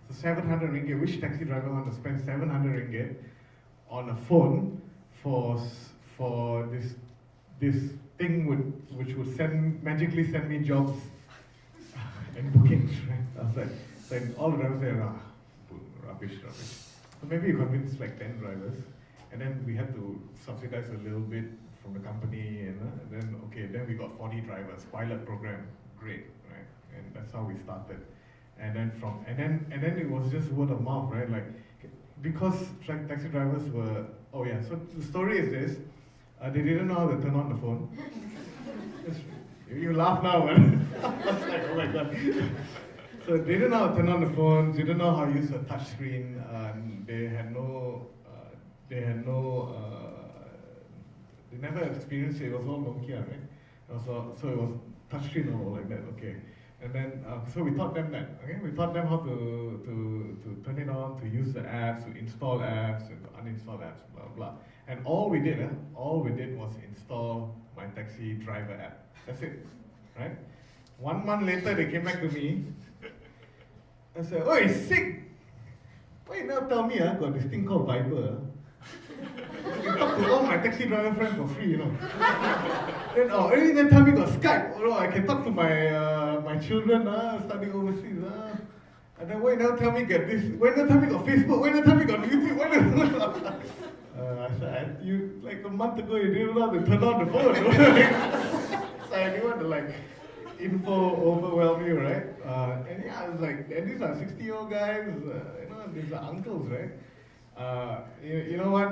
So 700 ringgit, which taxi driver want to spend 700 ringgit on a phone for this thing which would magically send me jobs and bookings, right? I was like all the drivers said, rubbish. So maybe you convinced like 10 drivers, and then we had to subsidize a little bit from the company, and then we got 40 drivers, pilot program, great, right? And that's how we started. And then it was just word of mouth, right? Like, because taxi drivers were, so the story is this, they didn't know how to turn on the phone. You laugh now, but I was like, oh my god. So they didn't know how to turn on the phones, they didn't know how to use a touch screen, they never experienced it. It was all Nokia, right? So it was touchscreen or like that, okay. And then, so we taught them that, okay? We taught them how to turn it on, to use the apps, to install apps, and to uninstall apps, blah, blah. And all we did was install MyTeksi driver app. That's it, right? 1 month later, they came back to me and said, "Oh, it's sick. Why you never tell me, got this thing called Viber? You talk to all my taxi driver friends for free, you know." Then, then tell me got Skype. Oh, no, I can talk to my children studying overseas. And then why you never tell me get this? Why you never tell me got Facebook? Why you never tell me got YouTube? Why you never... I said, you, like a month ago, you didn't know how to turn on the phone. So I didn't want to like info overwhelm you, right? And yeah, I was like, and these are 60-year-old guys, these are uncles, right? You know what?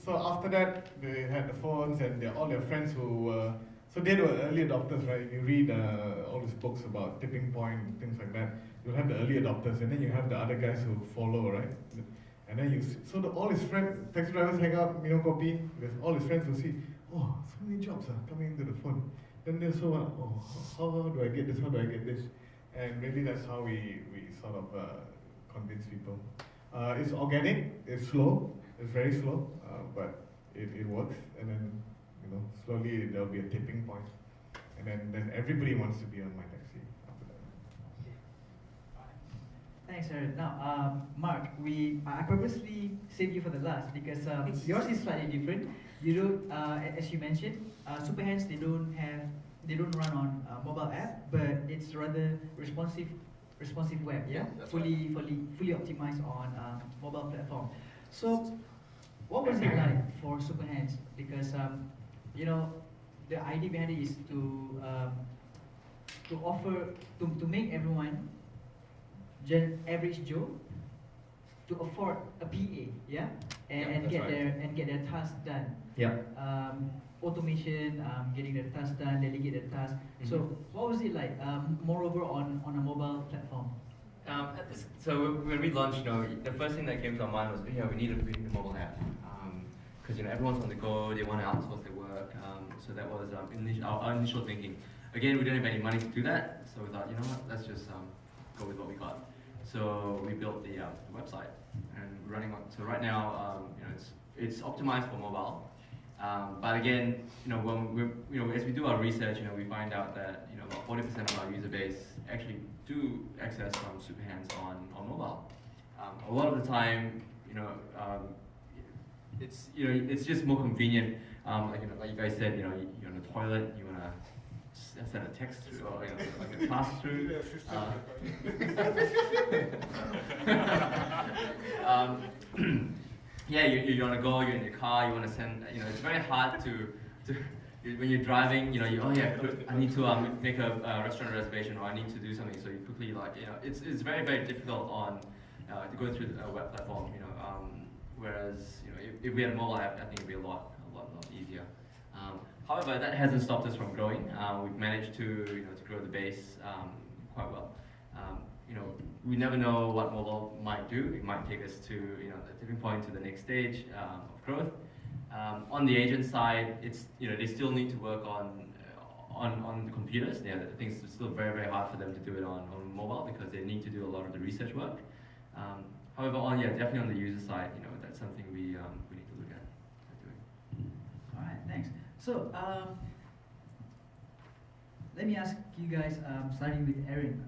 So after that, they had the phones, and all their friends who so they were early adopters, right? You read all these books about tipping point and things like that. You'll have the early adopters, and then you have the other guys who follow, right? And then all his friends, taxi drivers hang out, copy, because all his friends will see, oh, so many jobs are coming into the phone. Then they're so, how do I get this? How do I get this? And maybe that's how we sort of convince people. It's organic, it's slow, it's very slow, but it works. And then, slowly there'll be a tipping point. And then everybody wants to be on MyTeksi after that. Thanks, sir. Now, Mark, I purposely saved you for the last because yours is slightly different. You don't, as you mentioned, Supahands, they don't run on mobile app, but it's rather responsive web, yeah, fully optimized on mobile platform. So, what was it like for Supahands? Because the idea behind it is to offer to make everyone, average Joe, to afford a PA, yeah, and get their tasks done. Yeah. Automation, getting the task done, delegate the task. Mm-hmm. So what was it like? Moreover, on a mobile platform. So when we launched, the first thing that came to our mind was, we need a mobile app, because everyone's on the go, they want to outsource their work. So that was our initial thinking. Again, we didn't have any money to do that, so we thought, let's just go with what we got. So we built the website and running on. So right now, it's optimized for mobile. But again, when we, as we do our research, we find out that about 40% of our user base actually do access Supahands on mobile. A lot of the time, it's just more convenient. Like you guys said, you're on the toilet, you wanna send a text through, or like a pass through. Yeah, you're on a go, you're in your car, you want to send, it's very hard to when you're driving, I need to make a restaurant reservation, or I need to do something, so you quickly it's very, very difficult to go through the web platform, whereas, if we had a mobile app, I think it'd be a lot easier. However, that hasn't stopped us from growing. We've managed to grow the base quite well. We never know what mobile might do. It might take us to the tipping point to the next stage of growth. On the agent side, it's they still need to work on the computers. I think it's still very, very hard for them to do it on mobile because they need to do a lot of the research work. However, definitely on the user side, that's something we need to look at doing. All right, thanks. So let me ask you guys, starting with Aaron,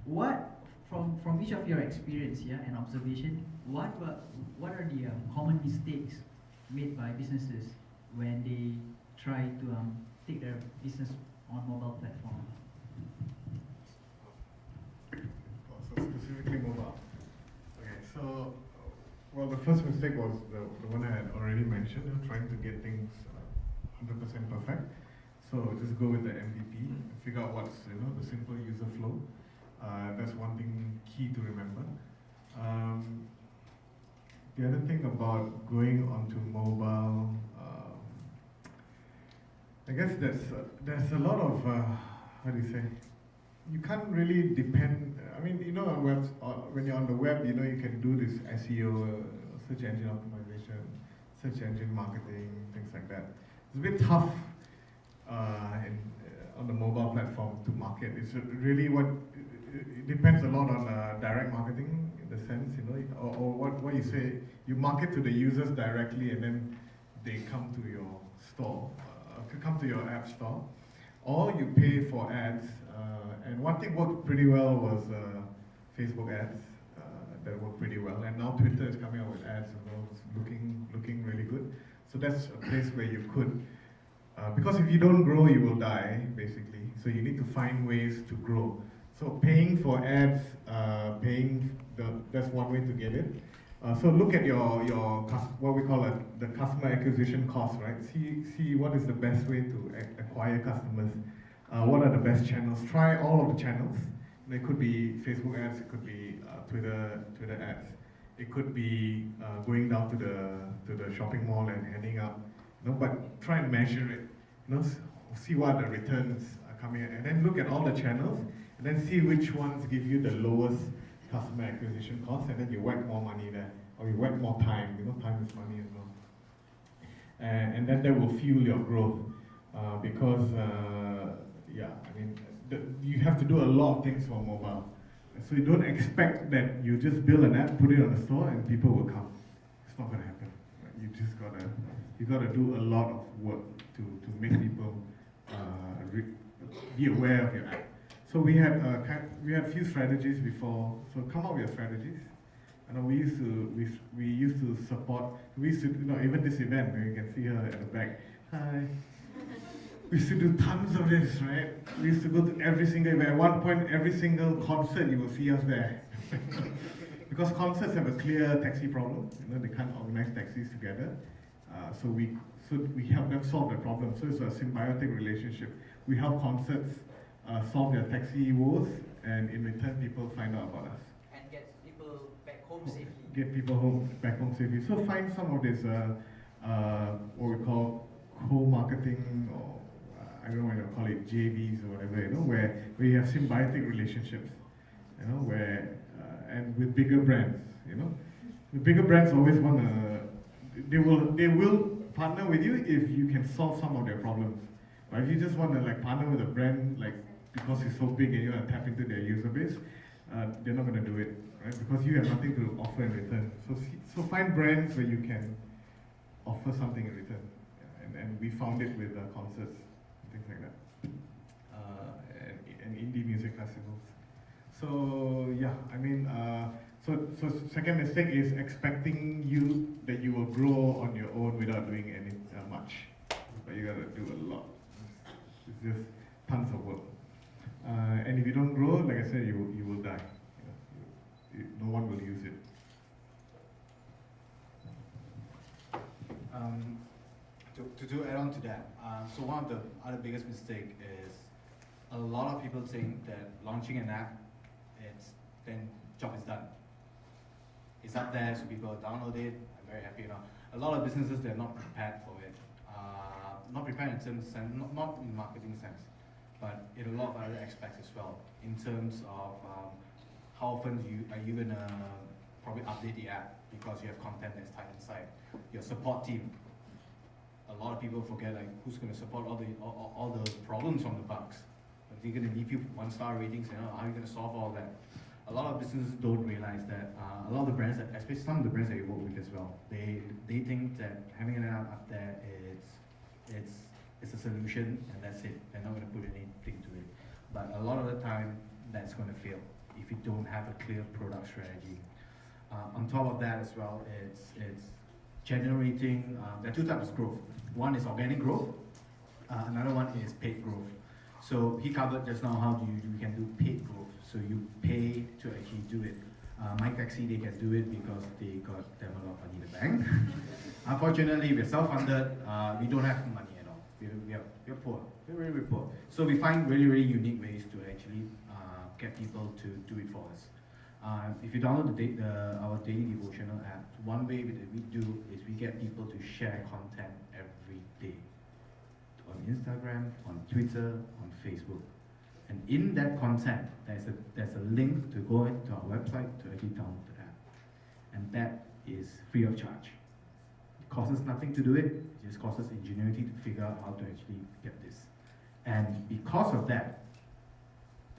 what from each of your experience and observation, what are the common mistakes made by businesses when they try to take their business on mobile platform? So specifically mobile. Okay, so well, the first mistake was the one I had already mentioned, trying to get things 100% perfect. So just go with the MVP, figure out what's the simple user flow. That's one thing key to remember. The other thing about going onto mobile, I guess there's a lot of how do you say? You can't really depend. I mean, on webs, when you're on the web, you can do this SEO, search engine optimization, search engine marketing, things like that. It's a bit tough on the mobile platform to market. It's really it depends a lot on direct marketing in the sense, or what you say. You market to the users directly, and then they come to your store, come to your app store, or you pay for ads. And one thing worked pretty well was Facebook ads. That worked pretty well, and now Twitter is coming out with ads as well. It's looking really good. So that's a place where you could, because if you don't grow, you will die basically. So you need to find ways to grow. So paying for ads, that's one way to get it. So look at your what we call the customer acquisition cost, right? See what is the best way to acquire customers. What are the best channels? Try all of the channels. They could be Facebook ads, it could be Twitter ads, it could be going down to the shopping mall and handing out. But try and measure it. See what the returns are coming in, and then look at all the channels, and then see which ones give you the lowest customer acquisition cost, and then you whack more money there, or you whack more time. Time is money as well. And then that will fuel your growth, because you have to do a lot of things for mobile. So you don't expect that you just build an app, put it on the store, and people will come. It's not gonna happen. You just gotta do a lot of work to make people be aware of your app. So we had a few strategies before. So come up with your strategies. We used to support. We used to even this event where you can see her at the back. Hi. We used to do tons of this, right? We used to go to every single event. At one point, every single concert you will see us there. Because concerts have a clear taxi problem. They can't organize taxis together. So we help them solve the problem. So it's a symbiotic relationship. We help concerts solve their taxi woes, and in return, people find out about us. And get people back home safely. Get people back home safely. So find some of this, what we call co-marketing, or I don't know what you call it, JVs or whatever, where you have symbiotic relationships, where, and with bigger brands, The bigger brands always want to, they will partner with you if you can solve some of their problems. But if you just want to partner with a brand, because it's so big and you want to tap into their user base, they're not going to do it, right? Because you have nothing to offer in return. So find brands where you can offer something in return. Yeah, and we found it with concerts, things like that, and indie music festivals. So yeah, I mean, so second mistake is expecting that you will grow on your own without doing any much, but you gotta do a lot. It's just tons of work. And if you don't grow, like I said, you will die. No one will use it. To add on to that, so one of the other biggest mistake is a lot of people think that launching an app, then job is done. It's up there, so people download it. I'm very happy now. A lot of businesses, they're not prepared for it. Not prepared in terms of sense, not in marketing sense, but in a lot of other aspects as well. In terms of how often are you gonna probably update the app because you have content that's tied inside. Your support team. A lot of people forget like who's gonna support all the problems from the bugs. They're gonna leave you 1-star ratings. How are you gonna solve all that? A lot of businesses don't realize that a lot of the brands, especially some of the brands that you work with as well, they think that having an app up there it's a solution and that's it. They're not going to put anything to it. But a lot of the time, that's going to fail if you don't have a clear product strategy. On top of that as well, it's generating. There are two types of growth. One is organic growth. Another one is paid growth. So he covered just now how you can do paid growth. So you pay to actually do it. MyTeksi, they can do it because they got them a lot of money in the bank. Unfortunately, we're self-funded. We don't have money at all. We're poor. We're really poor. So we find really, really unique ways to actually get people to do it for us. If you download our daily devotional app, one way that we do is we get people to share content every day. On Instagram, on Twitter, on Facebook. And in that content, there's a link to go into our website to actually download the app. And that is free of charge. It costs us nothing to do it, it just costs us ingenuity to figure out how to actually get this. And because of that,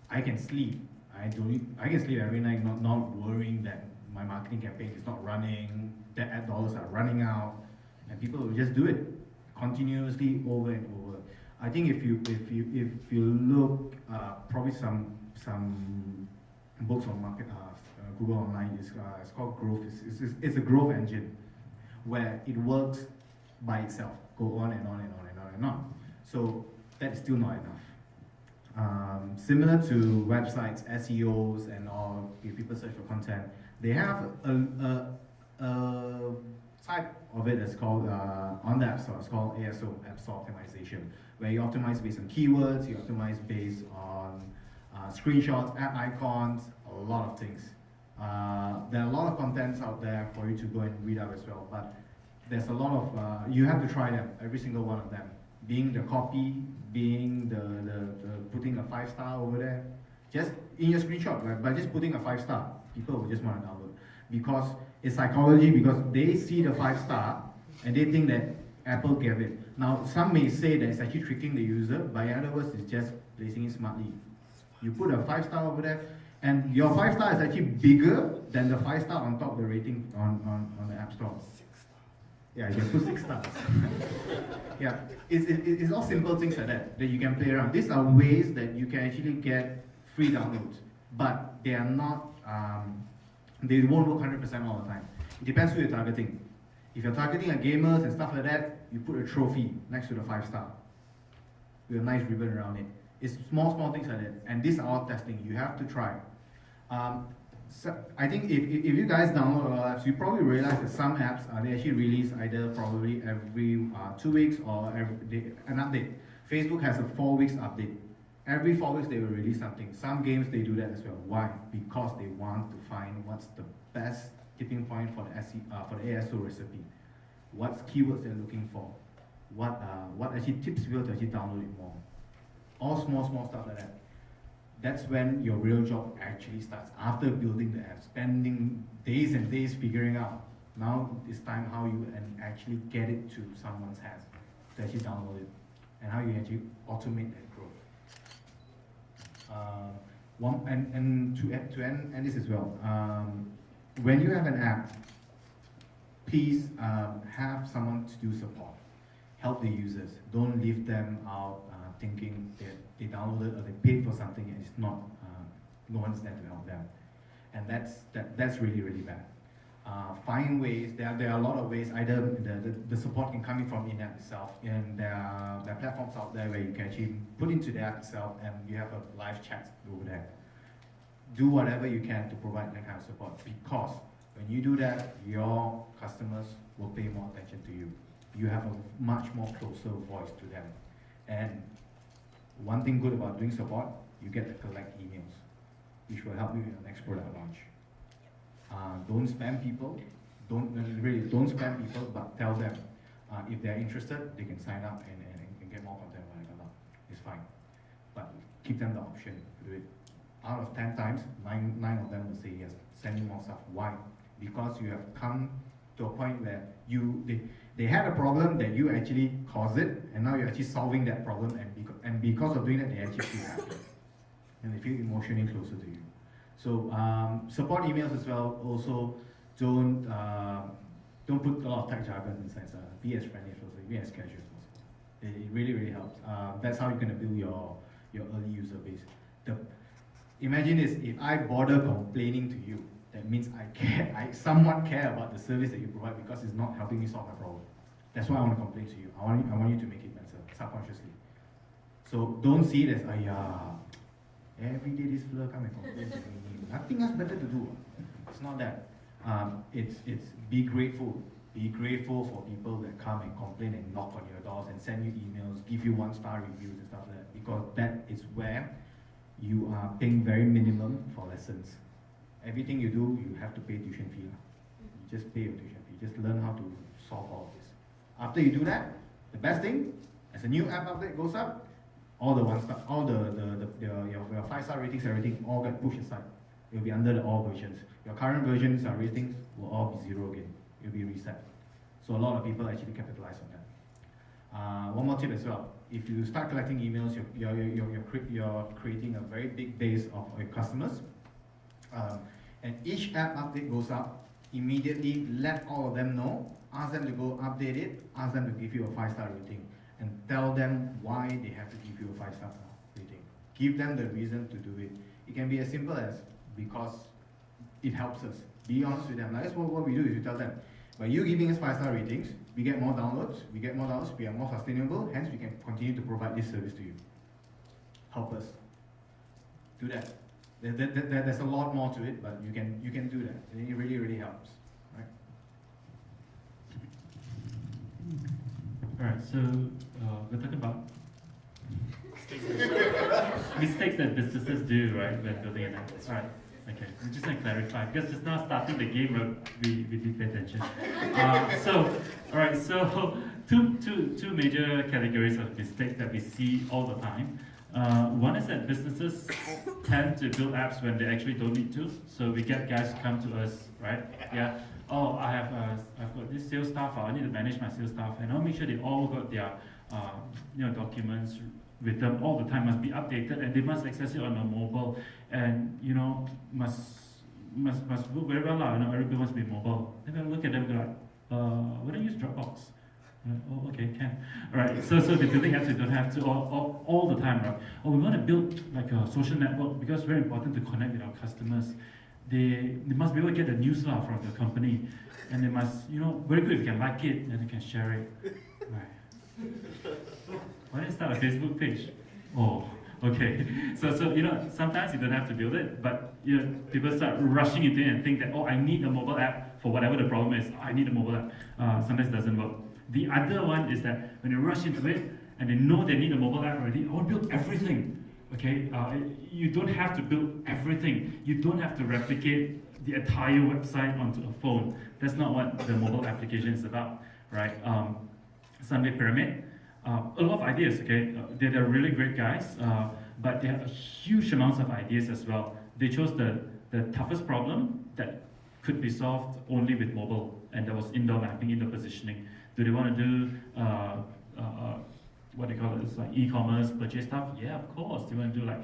I can sleep. I can sleep every night not worrying that my marketing campaign is not running, that ad dollars are running out, and people will just do it continuously over and over. I think if you look, probably some books on market, Google online, it's called growth. It's a growth engine where it works by itself, go on and on and on and on and on. So that is still not enough. Similar to websites, SEOs, and all, if people search for content, they have a type of it that's called on the App Store. It's called ASO, App Store Optimization, where you optimize based on keywords, you optimize based on screenshots, app icons, a lot of things. There are a lot of contents out there for you to go and read up as well, but there's a lot of, you have to try them, every single one of them. Being the copy, being the putting a 5-star over there, just in your screenshot, right? By just putting a 5-star, people will just want to download. Because it's psychology, because they see the 5-star and they think that Apple gave it. Now, some may say that it's actually tricking the user, but in other words, it's just placing it smartly. You put a 5-star over there, and your 5-star is actually bigger than the 5-star on top of the rating on the App Store. Yeah, you can put 6 stars. Yeah, it's all simple things like that you can play around. These are ways that you can actually get free downloads, but they are not, they won't work 100% all the time. It depends who you're targeting. If you're targeting a gamers and stuff like that, you put a trophy next to the 5-star with a nice ribbon around it. It's small things like that, and these are all testing. You have to try. So I think if you guys download a lot of apps, you probably realize that some apps they actually release either probably every 2 weeks or every day an update. Facebook has a 4 weeks update. Every 4 weeks they will release something. Some games they do that as well. Why? Because they want to find what's the best tipping point for the ASO recipe. What's keywords they're looking for? What actually tips people to actually download it more? All small stuff like that. That's when your real job actually starts. After building the app, spending days and days figuring out. Now it's time how you actually get it to someone's hands to actually download it, and how you actually automate that growth. And to end this as well, when you have an app, please have someone to do support. Help the users. Don't leave them out thinking that they downloaded or they paid for something and it's not, no one's there to help them. And that's really, really bad. Find ways, there are a lot of ways, either the support can come in from in-app itself, and there are platforms out there where you can actually put into the app itself and you have a live chat over there. Do whatever you can to provide that kind of support, because when you do that, your customers will pay more attention to you. You have a much more closer voice to them. And one thing good about doing support, you get to collect emails, which will help you in your next product launch. Don't spam people. Don't spam people, but tell them if they're interested, they can sign up and get more content whatever. It's fine. But keep them the option to do it. Out of 10 times, nine of them will say yes, send you more stuff. Why? Because you have come to a point where they had a problem that you actually caused it, and now you're actually solving that problem, and because of doing that, they actually feel happy. And they feel emotionally closer to you. So support emails as well. Also, don't put a lot of tech jargon inside. Be as friendly as possible. Be as casual as possible. It really, really helps. That's how you're gonna build your early user base. Imagine this: if I bother complaining to you, that means I somewhat care about the service that you provide because it's not helping me solve my problem. That's why I want to complain to you. I want you to make it better subconsciously. So don't see it as every day this fella come and complain to me. Nothing else better to do. It's not that. It's be grateful. Be grateful for people that come and complain and knock on your doors and send you emails, give you 1-star reviews and stuff like that. Because that is where you are paying very minimum for lessons. Everything you do, you have to pay tuition fee. You just pay your tuition fee. Just learn how to solve all of this. After you do that, the best thing, as a new app update goes up, all the 1-star, all your 5-star ratings, everything all get pushed aside. It will be under the all versions. Your current versions or ratings will all be 0 again. It will be reset. So a lot of people actually capitalize on that. One more tip as well. If you start collecting emails, you're creating a very big base of your customers. And each app update goes up, immediately let all of them know, ask them to go update it, ask them to give you a 5-star rating, and tell them why they have to give you a 5-star rating. Give them the reason to do it. It can be as simple as because it helps us. Be honest with them. Like, that's what we do is we tell them, by you giving us 5-star ratings, we get more downloads, we are more sustainable, hence we can continue to provide this service to you. Help us. Do that. There's a lot more to it, but you can do that. And it really, really helps. Right? Alright, so we're talking about mistakes that businesses do, right, when building an app. Alright, okay. I'm just going to clarify, because just now starting the game, we did pay attention. So two major categories of mistakes that we see all the time. One is that businesses tend to build apps when they actually don't need to. So we get guys come to us, right? Yeah. Oh, I've got this sales staff. I need to manage my sales staff, and I'll make sure they all got their documents with them all the time. Must be updated, and they must access it on a mobile, and must work very well. Everybody wants to be mobile. Then I look at them and go like, why don't you use Dropbox? Oh, okay, can. All right, so the building apps, you don't have to all the time, right? Or we want to build like a social network because it's very important to connect with our customers. They must be able to get the news from the company, and they must, very quick, if you can like it, and they can share it. Right. Why don't you start a Facebook page? Oh, okay. So sometimes you don't have to build it, but people start rushing into it and think that, oh, I need a mobile app for whatever the problem is. I need a mobile app. Sometimes it doesn't work. The other one is that when they rush into it and they know they need a mobile app already, I want to build everything. Okay, you don't have to build everything. You don't have to replicate the entire website onto a phone. That's not what the mobile application is about, right? Sunday Pyramid, a lot of ideas. Okay, they're really great guys, but they have a huge amounts of ideas as well. They chose the toughest problem that could be solved only with mobile, and that was indoor mapping, indoor positioning. Do they want to do what they call it? It's like e-commerce purchase stuff. Yeah, of course. They want to do like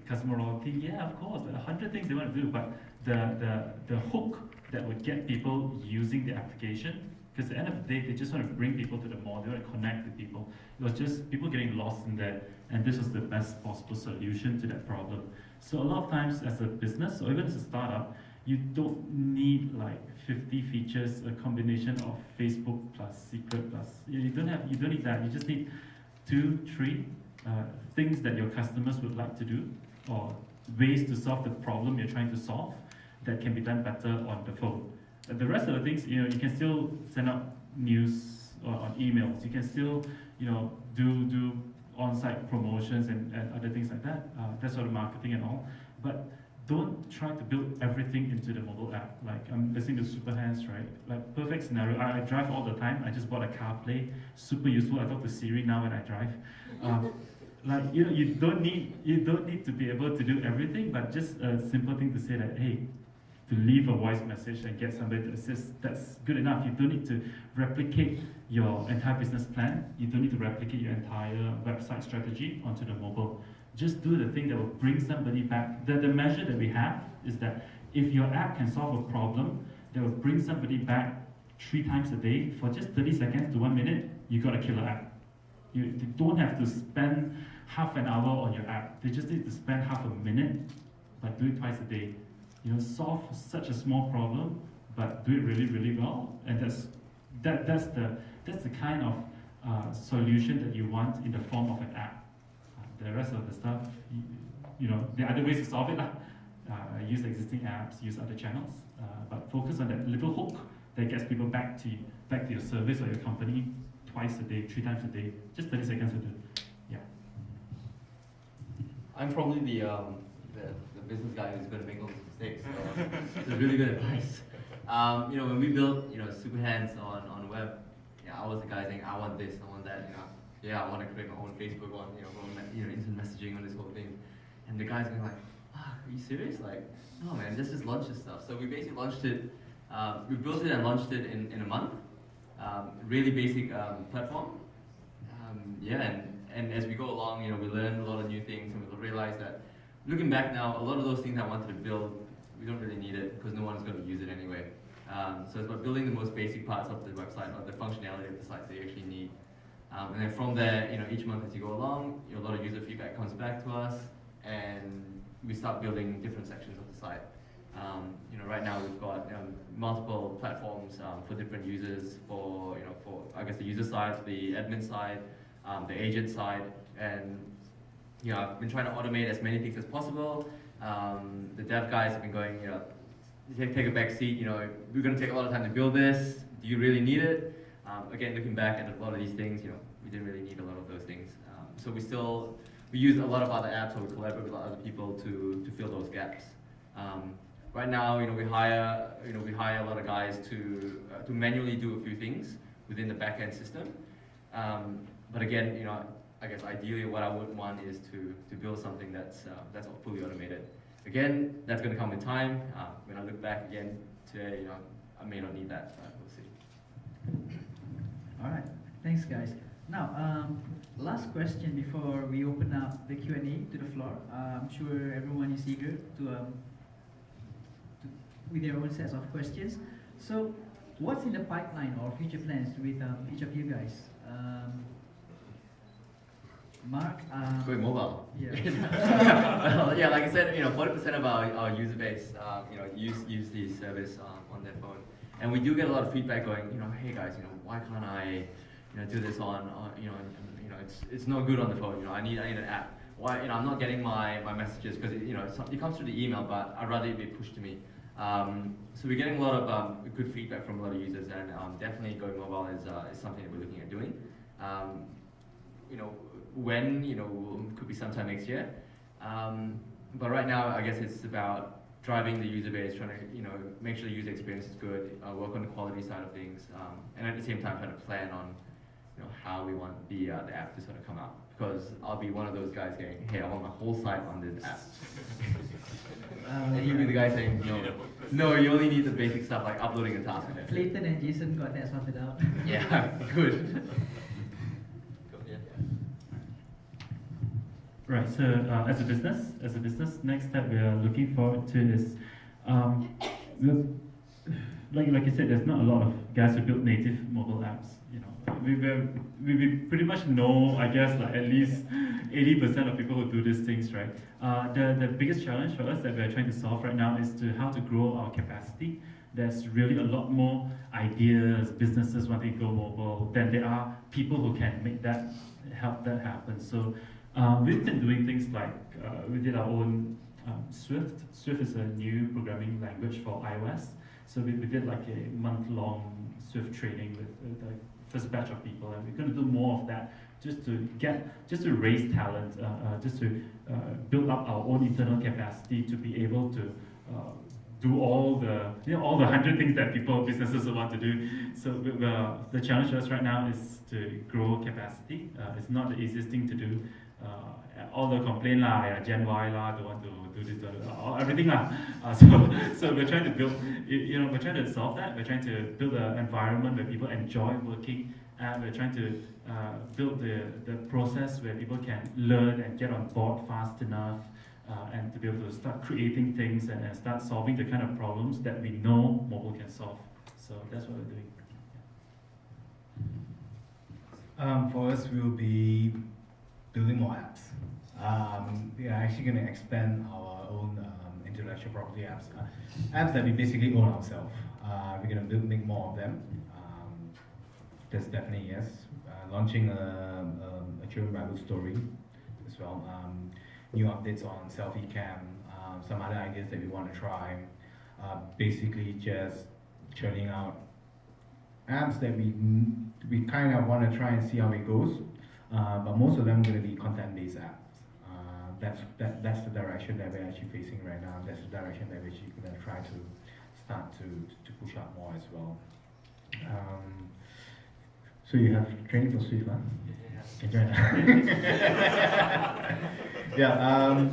customer loyalty, yeah, of course, 100 things they want to do, but the hook that would get people using the application, because at the end of the day, they just want to bring people to the mall, they want to connect with people. It was just people getting lost in there, and this was the best possible solution to that problem. So a lot of times as a business, or even as a startup, you don't need like 50 features, a combination of Facebook plus secret plus, you don't need that, you just need 2, 3 things that your customers would like to do, or ways to solve the problem you're trying to solve that can be done better on the phone. The rest of the things, you can still send out news on emails. You can still, do on-site promotions and other things like that. That sort of marketing and all. But don't try to build everything into the mobile app. Like I'm listening to Supahands, right? Like perfect scenario. I drive all the time. I just bought a CarPlay, super useful. I talk to Siri now when I drive. You don't need to be able to do everything, but just a simple thing to say that, hey, to leave a voice message and get somebody to assist, that's good enough. You don't need to replicate your entire business plan. You don't need to replicate your entire website strategy onto the mobile. Just do the thing that will bring somebody back. The measure that we have is that if your app can solve a problem that will bring somebody back 3 times a day for just 30 seconds to 1 minute, you got a killer app. You don't have to spend half an hour on your app. They just need to spend half a minute, but do it twice a day. Solve such a small problem, but do it really, really well. And that's the kind of solution that you want in the form of an app. The rest of the stuff, there are other ways to solve it. Use existing apps, use other channels, but focus on that little hook that gets people back to your service or your company twice a day, 3 times a day. Just 30 seconds will do. Yeah. I'm probably the business guy who's going to make all these mistakes. So it's really good advice. When we built Supahands on web, I was the guy saying I want this, I want that. I want to create my own Facebook one, instant messaging on this whole thing. And the guy's going like, are you serious? Like, no man, let's just launch this stuff. So we basically launched it. We built it and launched it in a month. Really basic platform. And as we go along, we learn a lot of new things, and we realize that looking back now, a lot of those things I wanted to build, we don't really need it because no one's going to use it anyway. So it's about building the most basic parts of the website or the functionality of the sites that you actually need. And then from there, each month as you go along, a lot of user feedback comes back to us, and we start building different sections of the site. Right now we've got multiple platforms for different users, for I guess the user side, the admin side, the agent side, and I've been trying to automate as many things as possible. The dev guys have been going, take a back seat. We're going to take a lot of time to build this. Do you really need it? Again, looking back at a lot of these things, we didn't really need a lot of those things. So we use a lot of other apps, or we collaborate with other people to fill those gaps. Right now, we hire a lot of guys to manually do a few things within the back-end system. But again, I guess ideally what I would want is to build something that's fully automated. Again, that's going to come with time. When I look back again today, I may not need that. We'll see. All right, thanks guys. Now, last question before we open up the Q&A to the floor. I'm sure everyone is eager with their own sets of questions. So, what's in the pipeline or future plans with each of you guys? Mark? Going mobile. Yeah. Well, yeah, like I said, 40% of our user base, use the service on their phone, and we do get a lot of feedback going, hey guys, why can't I, do this on, it's no good on the phone. I need an app. Why, I'm not getting my messages because it comes through the email, but I'd rather it be pushed to me. So we're getting a lot of good feedback from a lot of users, and definitely going mobile is something that we're looking at doing. When, could be sometime next year. But right now, I guess it's about driving the user base, trying to, make sure the user experience is good, work on the quality side of things, and at the same time trying to plan on, how we want the app to sort of come out. Because I'll be one of those guys saying, hey, I want my whole site on this app. And you'll be the guy saying, no, you only need the basic stuff like uploading a task. Clayton and Jason got that sorted out. Yeah, good. Right. So as a business, next step we are looking forward to is, we'll- like you said, there's not a lot of guys who build native mobile apps. You know, we pretty much know, I guess, like at least 80% of people who do these things, right? The biggest challenge for us that we're trying to solve right now is to how to grow our capacity. There's really a lot more ideas, businesses wanting to go mobile than there are people who can help that happen. So we've been doing things like we did our own Swift. Swift is a new programming language for iOS. So we did like a month-long Swift training with the first batch of people, and we're going to do more of that just to raise talent, just to build up our own internal capacity to be able to do all the 100 things that businesses want to do. So the challenge for us right now is to grow capacity. It's not the easiest thing to do. All the complaint Gen Y don't want to do this, everything So we're trying to build, we're trying to solve that. We're trying to build an environment where people enjoy working, and we're trying to build the process where people can learn and get on board fast enough, and to be able to start creating things and start solving the kind of problems that we know mobile can solve. So that's what we're doing. For us, we'll be building more apps. We are actually going to expand our own intellectual property apps. Apps that we basically own ourselves. We're going to make more of them. That's definitely yes. Launching a children Bible story as well. New updates on selfie cam. Some other ideas that we want to try. Basically just churning out apps that we kind of want to try and see how it goes. But most of them are going to be content-based apps. That's the direction that we're actually facing right now. That's the direction that we're actually going to try to start to push up more as well. So you have training for Swift, huh? Yeah.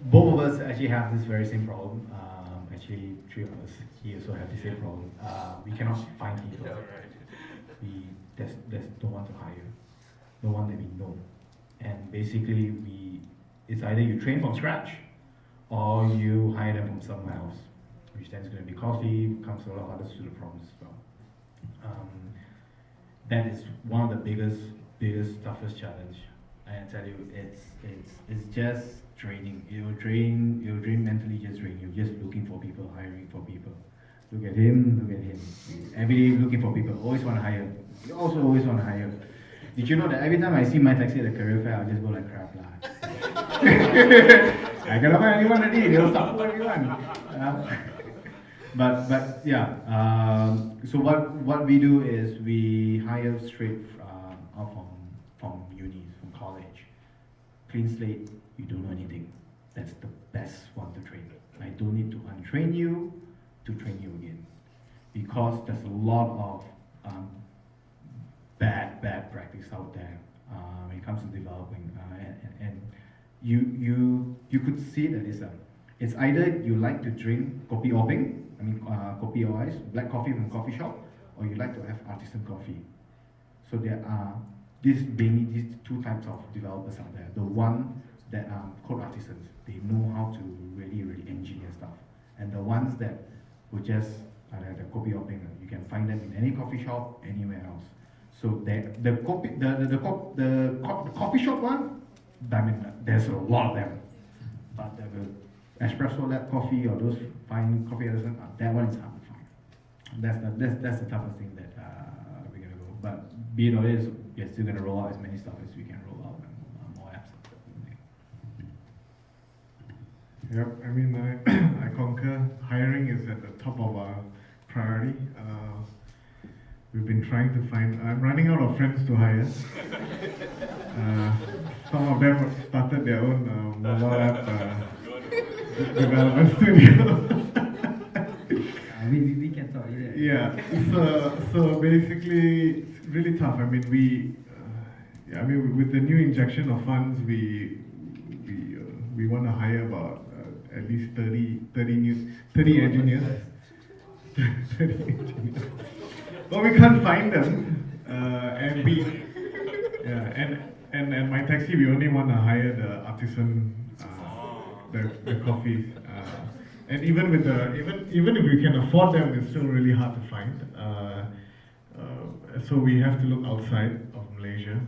Both of us actually have this very same problem. Actually, three of us here also have the same problem. We cannot find people. There's no one to hire. No one that we know. And basically, it's either you train from scratch or you hire them from somewhere else, which then is going to be costly, comes with a lot of other student problems as well. That is one of the biggest, toughest challenge. And I tell you, it's just draining. You'll drain mentally, just drain. You're just looking for people, hiring for people. Look at him. Every day looking for people, always want to hire. You also always want to hire. Did you know that every time I see MyTeksi at the career fair, I'll just go like crap lah. I cannot find anyone already, they'll stop for everyone. But yeah, so what we do is we hire straight out from uni, from college. Clean slate, you don't know anything. That's the best one to train. I don't need to untrain you to train you again. Because there's a lot of bad practice out there when it comes to developing, and you could see that it's either you like to drink kopi openg, kopi or ice, black coffee from coffee shop, or you like to have artisan coffee. So there are these two types of developers out there. The one that are code artisans, they know how to really engineer stuff, and the ones that who just the kopi openg, you can find them in any coffee shop anywhere else. So the coffee shop one, there's a lot of them. But the espresso lab coffee or those fine coffee artisans, that one is hard to find. That's the toughest thing that we're gonna go. But be it what it is, we're still gonna roll out as many stuff as we can roll out, and more apps. Yep, I concur. Hiring is at the top of our priority. We've been trying to find, I'm running out of friends to hire. Some of them started their own mobile app development studio. We can talk. Yeah, so basically, it's really tough. With the new injection of funds, we want to hire about at least 30 engineers. 30 engineers. But we can't find them, and MyTeksi, we only want to hire the artisan, the coffees. And even with even if we can afford them, it's still really hard to find. So we have to look outside of Malaysia,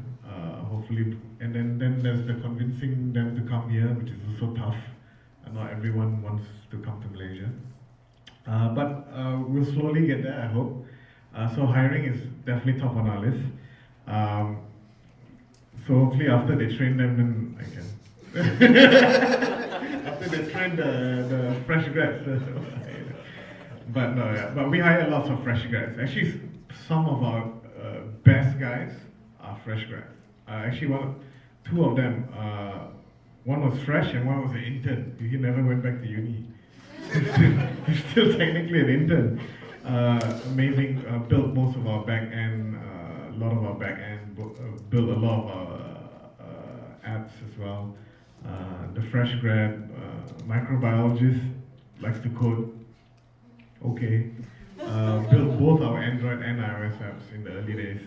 hopefully. And then there's the convincing them to come here, which is also tough. And not everyone wants to come to Malaysia. But we'll slowly get there, I hope. So hiring is definitely top on our list. So hopefully after they train them, then I can. After they train the fresh grads. But no, yeah. But we hire lots of fresh grads. Actually, some of our best guys are fresh grads. Actually, two of them. One was fresh and one was an intern. He never went back to uni. He's still technically an intern. Amazing. Built most of our back end. A lot of our back end. Built a lot of our apps as well. The fresh grad, microbiologist, likes to code. Okay. Built both our Android and iOS apps in the early days.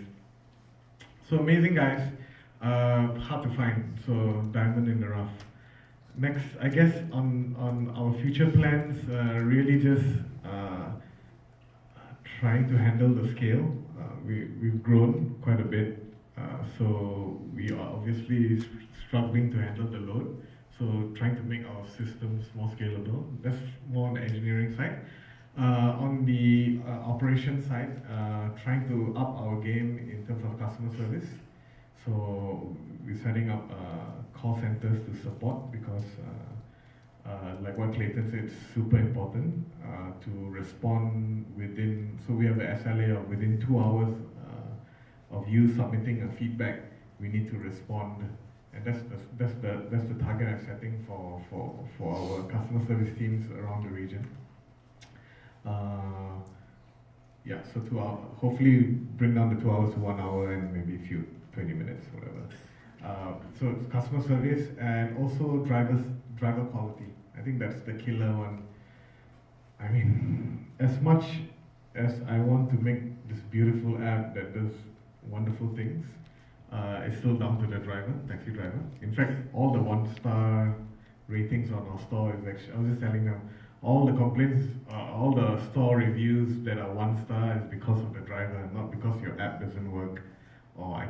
So amazing guys. Hard to find. So diamond in the rough. Next, I guess on our future plans, really just trying to handle the scale. We've grown quite a bit, so we are obviously struggling to handle the load. So trying to make our systems more scalable. That's more on the engineering side. On the operation side, trying to up our game in terms of customer service. So we're setting up call centers to support because, like what Clayton said, it's super important to respond within. So we have the SLA of within 2 hours of you submitting a feedback, we need to respond, and that's the target I'm setting for our customer service teams around the region. Yeah, so 2 hours. Hopefully, bring down the 2 hours to 1 hour and maybe a few 20 minutes, whatever. So it's customer service and also driver quality. I think that's the killer one. I mean, as much as I want to make this beautiful app that does wonderful things, it's still down to the driver, taxi driver. In fact, all the 1-star ratings on our store is actually, I was just telling them, all the complaints, all the store reviews that are 1-star is because of the driver, not because your app doesn't work, or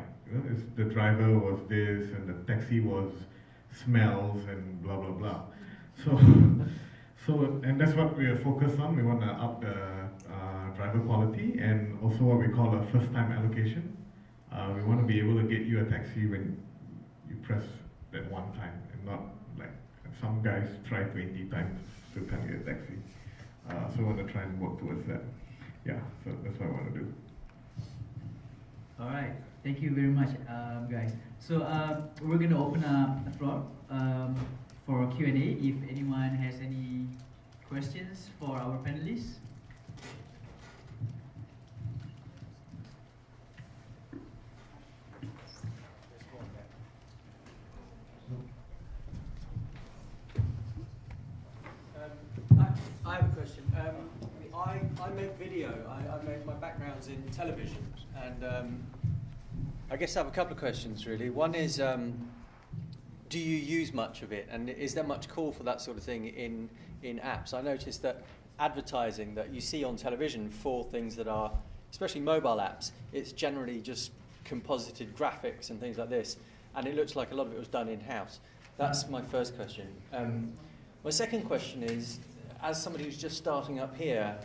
it's the driver was this and the taxi was smells and blah blah blah. So and that's what we are focused on. We want to up the driver quality and also what we call a first-time allocation. We want to be able to get you a taxi when you press that one time, and not like some guys try 20 times to can't get a taxi. So we want to try and work towards that. Yeah, so that's what I want to do. All right, thank you very much, guys. So we're going to open up the floor for Q&A. If anyone has any questions for our panelists. I have a question. I make video. My background's in television, and I guess I have a couple of questions really. One is, do you use much of it, and is there much call for that sort of thing in apps? I noticed that advertising that you see on television for things that are, especially mobile apps, it's generally just composited graphics and things like this, and it looks like a lot of it was done in-house. That's my first question. My second question is, as somebody who's just starting up here,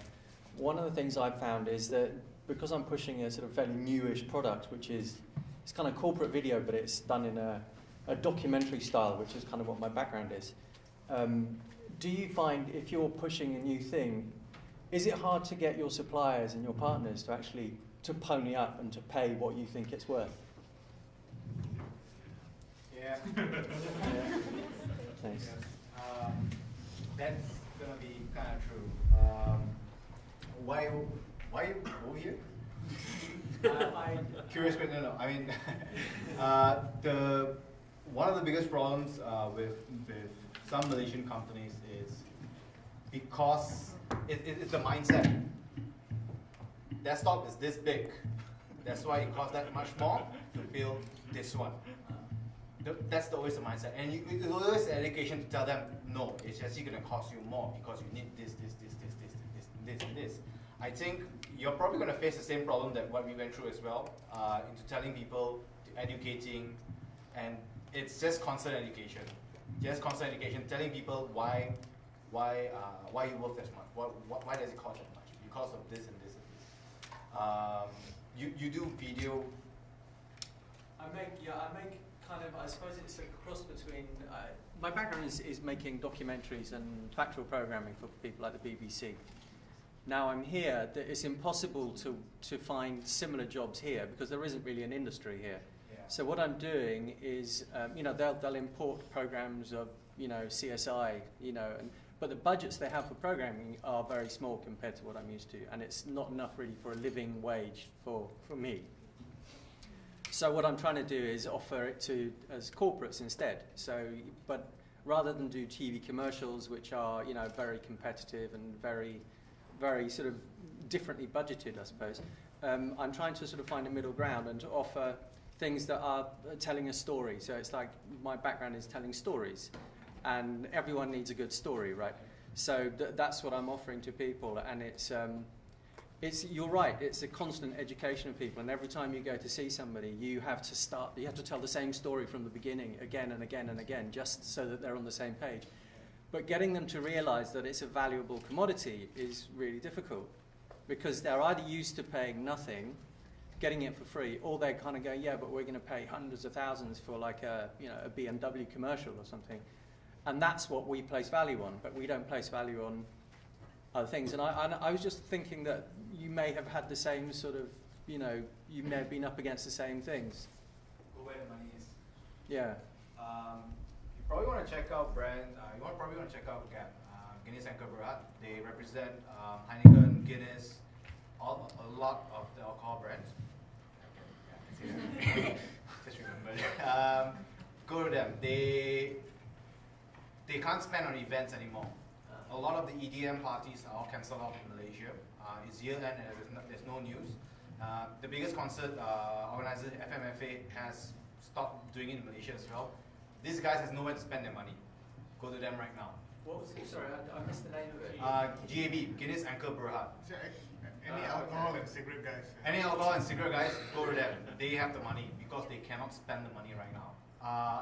one of the things I've found is that because I'm pushing a sort of fairly newish product, which is, it's kind of corporate video, but it's done in a documentary style, which is kind of what my background is. Do you find if you're pushing a new thing, is it hard to get your suppliers and your partners to actually to pony up and to pay what you think it's worth? Yeah. Thanks. That's gonna be kind of true. Why over here? Curious question. No, I mean, one of the biggest problems with some Malaysian companies is because it's the mindset. Desktop is this big. That's why it costs that much more to build this one. That's always the mindset, and it's always education to tell them, no, it's actually going to cost you more because you need this, and this. I think you're probably going to face the same problem that what we went through as well, into telling people, to educating, and it's just constant education. Just constant education, telling people why you worth as much, why does it cost that much? Because of this and this and this. You do video. I make kind of, I suppose it's a cross between, my background is making documentaries and factual programming for people like the BBC. Now I'm here, it's impossible to find similar jobs here because there isn't really an industry here. Yeah. So what I'm doing is, they'll import programs of, CSI, but the budgets they have for programming are very small compared to what I'm used to, and it's not enough really for a living wage for me. So what I'm trying to do is offer it as corporates instead. So, but rather than do TV commercials, which are very competitive and very, very sort of differently budgeted, I suppose, I'm trying to sort of find a middle ground and to offer things that are telling a story. So it's like my background is telling stories, and everyone needs a good story, right? So that's what I'm offering to people, and it's you're right, it's a constant education of people, and every time you go to see somebody, you have to tell the same story from the beginning again and again and again, just so that they're on the same page. But getting them to realize that it's a valuable commodity is really difficult, because they're either used to paying nothing, getting it for free, or they kind of go, yeah, but we're going to pay hundreds of thousands for like a BMW commercial or something. And that's what we place value on, but we don't place value on other things. And I was just thinking that you may have had the same sort of, you may have been up against the same things. Go where the money is. Yeah. You probably want to check out probably want to check out Gap, Guinness Anchor Berhad. They represent Heineken, Guinness, a lot of the alcohol brands. Just remember. Go to them. They can't spend on events anymore. A lot of the EDM parties are all cancelled out in Malaysia. It's year end and there's no news. The biggest concert organizer, FMFA, has stopped doing it in Malaysia as well. These guys has nowhere to spend their money. Go to them right now. What was it? Sorry, I missed the name of it. GAB, Guinness Anchor Berhad. Any alcohol and cigarette guys. Any alcohol and cigarette guys, go to them. They have the money because they cannot spend the money right now.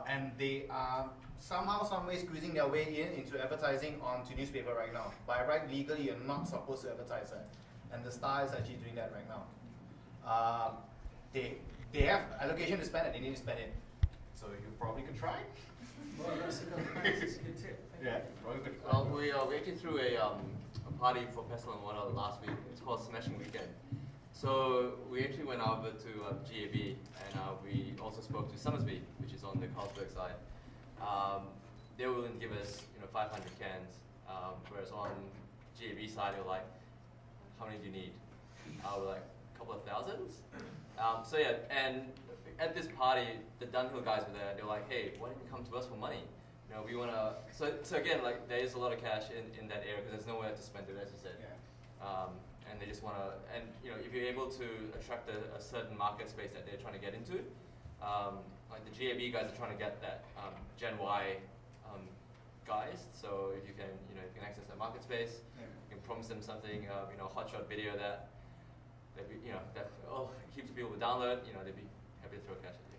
And they are somehow, some way squeezing their way into advertising onto newspaper right now. By right, legally, you're not supposed to advertise that. And the Star is actually doing that right now. They have allocation to spend and they need to spend it. So you probably could try. Well, that's a good tip. Yeah, probably could. Well, we actually threw a party for Pestle and Water last week. It's called Smashing Weekend. So we actually went over to GAB, and we also spoke to Summersby, which is on the Carlsberg side. They were willing to give us 500 cans, whereas on GAB side they were like, how many do you need? We're like, a couple of thousands. So yeah, and at this party, the Dunhill guys were there. They were like, hey, why don't you come to us for money? We want to. So again, like there is a lot of cash in that area because there's nowhere to spend it, as you said. Yeah. And they just want to. And if you're able to attract a certain market space that they're trying to get into, like the GAB guys are trying to get that Gen Y guys. So if you can, you can access that market space, you can promise them something, hotshot video that keeps people to download. They'd be happy to throw cash at you.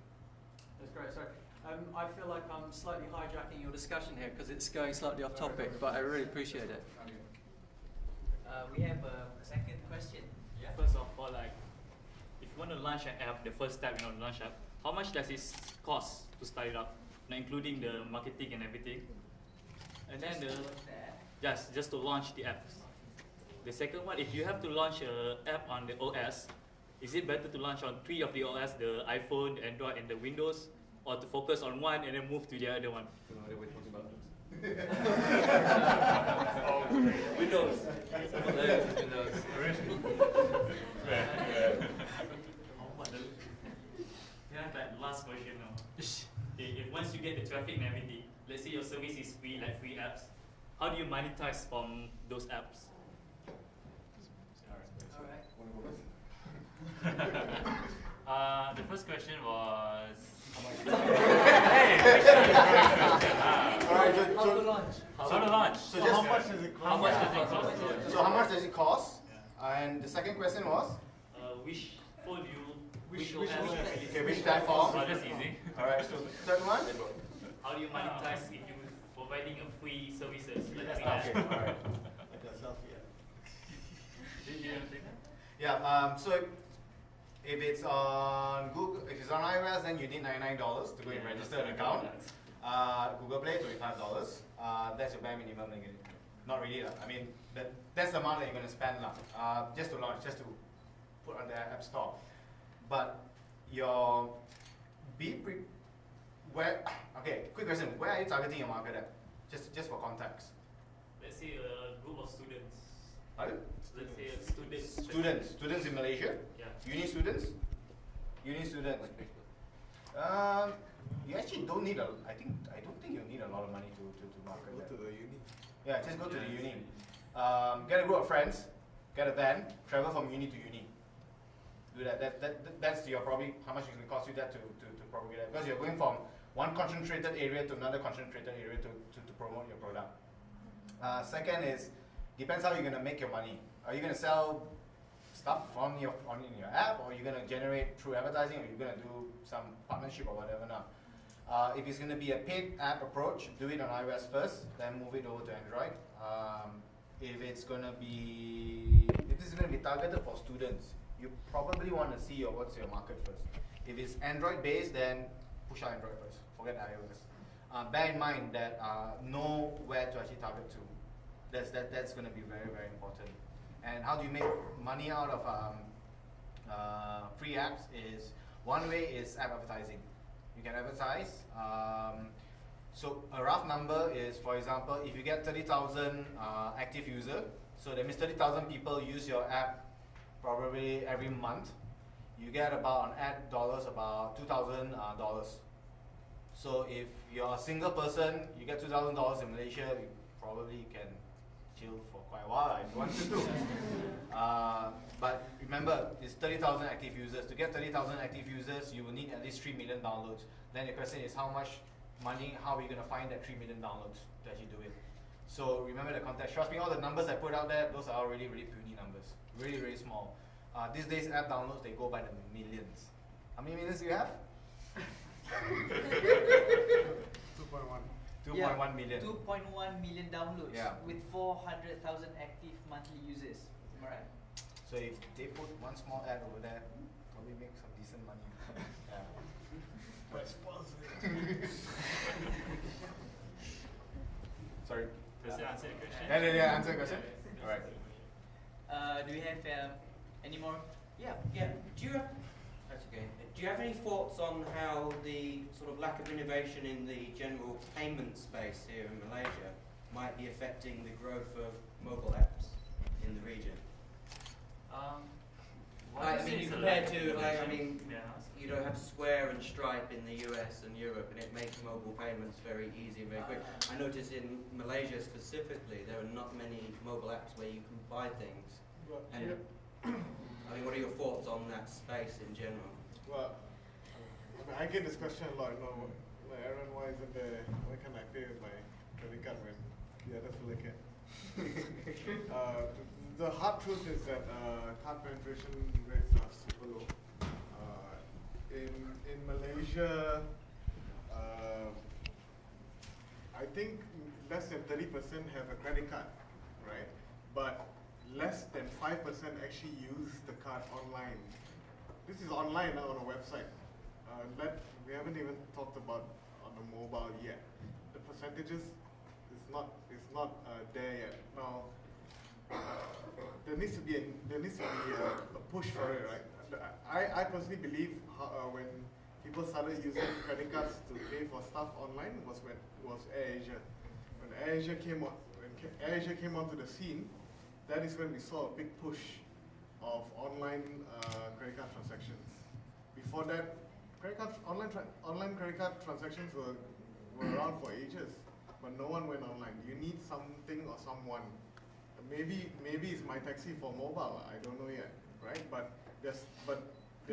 That's great. Sorry. I feel like I'm slightly hijacking your discussion here because it's going slightly off topic, but I really appreciate it. We have a second question. Yeah. First of all, like, if you want to launch an app, the first step, launch app, how much does it cost to start it up, including the marketing and everything? And then just to launch the apps. The second one, if you have to launch an app on the OS, is it better to launch on 3 of the OS, the iPhone, the Android, and the Windows, or to focus on one and then move to the other one? Windows. That last question now. If once you get the traffic and everything, let's say your service is free, like free apps, how do you monetize from those apps? Alright. The first question was Alright, How to launch? so just how much does it cost? How much does it cost? so how much does it cost? And the second question was, Which phone you Which OS? okay, which platform? Oh, that's easy. Alright, so third one. How do you monetize if you providing a free services like Okay, free app? alright. Did you understand that? Yeah, so if it's on Google, if it's on iOS, then you need $99 to go and register an account. Google Play, $25. That's your bare minimum. Not really, I mean, that's the amount that you're going to spend just to launch, just to put on the App Store. But okay, quick question. Where are you targeting your market at? Just for context. Let's say a group of students. Pardon? Let's say students. Students in Malaysia? Yeah. Uni students? You actually don't need I don't think you need a lot of money to market that. Go to the uni. Yeah, just go to the uni. Get a group of friends, get a van, travel from uni to uni. Do that. That's your probably how much it's going to cost you that to propagate that, because you're going from one concentrated area to another concentrated area to promote your product. Second is, depends how you're going to make your money. Are you going to sell stuff in your app, or are you going to generate through advertising, or are you going to do some partnership or whatever now? If it's going to be a paid app approach, do it on iOS first, then move it over to Android. If this is going to be targeted for students, you probably want to see what's your market first. If it's Android based, then push out Android first. Forget iOS. Bear in mind that know where to actually target to. That's going to be very, very important. And how do you make money out of free apps? Is one way is app advertising. You can advertise. So a rough number is, for example, if you get 30,000 active user, so that means 30,000 people use your app probably every month. You get about on ad dollars about $2,000. So if you're a single person, you get $2,000 in Malaysia, you probably can chill for quite a while if you want to do. But remember, it's 30,000 active users. To get 30,000 active users, you will need at least 3 million downloads. Then the question is, how much money, how are you going to find that 3 million downloads to actually do it? So remember the context. Trust me, all the numbers I put out there, those are really, really puny numbers. Really, really small. These days, app downloads, they go by the millions. How many millions do you have? 2.1 million. 2.1 million downloads with 400,000 active monthly users. Am I right? So if they put one small ad over there, probably make some decent money. Sorry. Does that answer the question? Yeah, answer the question. All right. Do we have any more? Yeah. That's okay. Do you have any thoughts on how the sort of lack of innovation in the general payment space here in Malaysia might be affecting the growth of mobile apps in the region? Compared to, you don't have Square and Stripe in the US and Europe, and it makes mobile payments very easy and very quick. I noticed in Malaysia specifically, there are not many mobile apps where you can buy things. And what are your thoughts on that space in general? Well, I get this question a lot. Aaron, why isn't there? Why can't I pay with my credit card when the other fella can? The hard truth is that card penetration rates are super low. In Malaysia, I think less than 30% have a credit card, right? But less than 5% actually use the card online. This is online now on a website. We haven't even talked about on the mobile yet. The percentages is not there yet. Now, there needs to be a push for it, right? I personally believe when people started using credit cards to pay for stuff online was AirAsia. When AirAsia came onto the scene, that is when we saw a big push of online credit card transactions. Before that, online credit card transactions were around for ages, but no one went online. You need something or someone. Maybe it's MyTeksi for mobile. I don't know yet, right? But there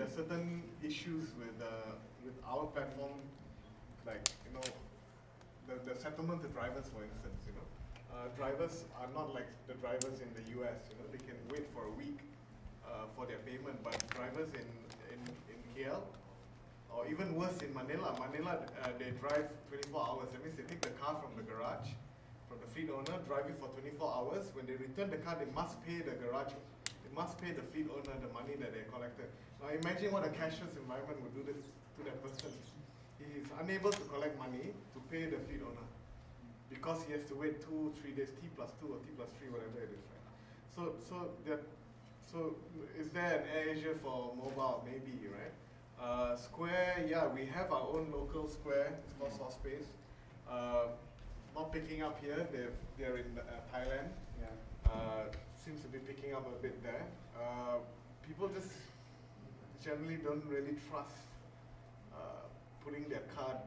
are certain issues with with our platform, like, you know, the settlement to drivers, for instance, you know, drivers are not like the drivers in the US, you know, they can wait for a week for their payment, but drivers in KL, or even worse in Manila, they drive 24 hours. That means they take the car from the garage, from the fleet owner, drive it for 24 hours. When they return the car, they must pay the garage, they must pay the fleet owner the money that they collected. Now imagine what a cashless environment would do this to that person. He is unable to collect money to pay the fleet owner because he has to wait 2-3 days, T+2 or T+3, whatever it is, right? So is there an AirAsia for mobile? Maybe, right? Square, yeah, we have our own local Square. It's called Sauce-Space. Not picking up here. They're in Thailand. Yeah. Seems to be picking up a bit there. People just generally don't really trust putting their card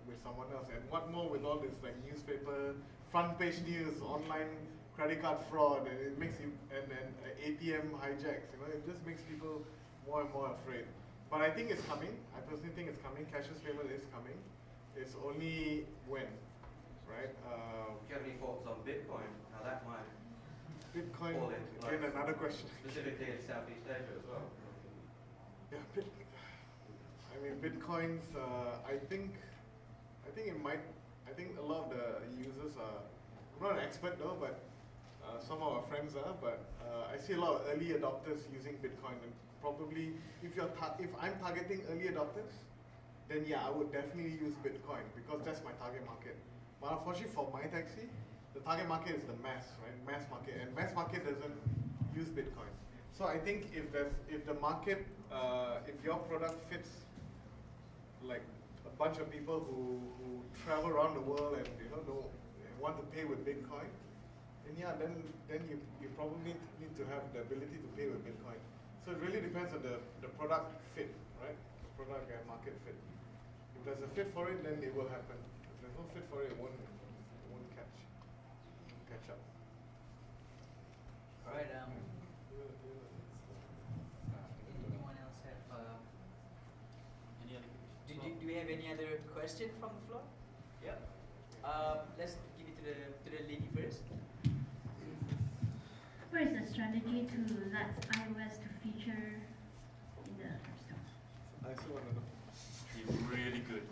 with someone else. And what more with all this like newspaper, front page news, online credit card fraud, and it makes you, and ATM hijacks. You know, it just makes people more and more afraid. But I think it's coming. I personally think it's coming. Cashless payment is coming. It's only when, right? Do you have any thoughts on Bitcoin? How that might Bitcoin, fall into place? again, another question. Specifically in Southeast Asia as well. Yeah, I mean, Bitcoins. I think it might. I think a lot of the users are. I'm not an expert though, but some of our friends are. But I see a lot of early adopters using Bitcoin, and probably if I'm targeting early adopters, then yeah, I would definitely use Bitcoin because that's my target market. But unfortunately for MyTeksi, the target market is the mass, right? Mass market, and mass market doesn't use Bitcoin. So I think if the market, if your product fits like a bunch of people who travel around the world and want to pay with Bitcoin, then yeah, then you probably need to have the ability to pay with Bitcoin. So it really depends on the product fit, right? The product and market fit. If there's a fit for it, then it will happen. If there's no fit for it, it won't catch up. All right. Anyone else have? Any other Do we have any other question from the floor? Yeah. Let's give it to the lady first. What is the strategy to let iOS to feature in the App Store? I still want to know. Be really good.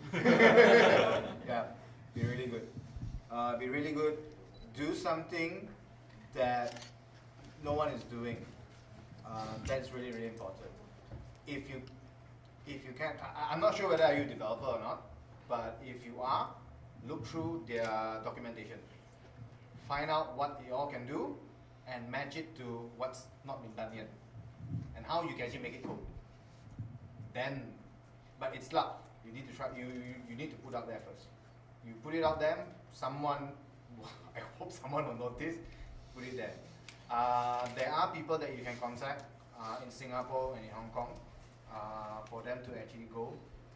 Yeah, be really good. Be really good. Do something that no one is doing. That's really, really important. If you can, I'm not sure whether you're a developer or not, but if you are, look through their documentation. Find out what you all can do and match it to what's not been done yet and how you can actually make it cool. Then, but it's luck. You need to try. You need to put out there first. You put it out there. Someone, I hope someone will notice. Put it there. There are people that you can contact in Singapore and in Hong Kong for them to actually go,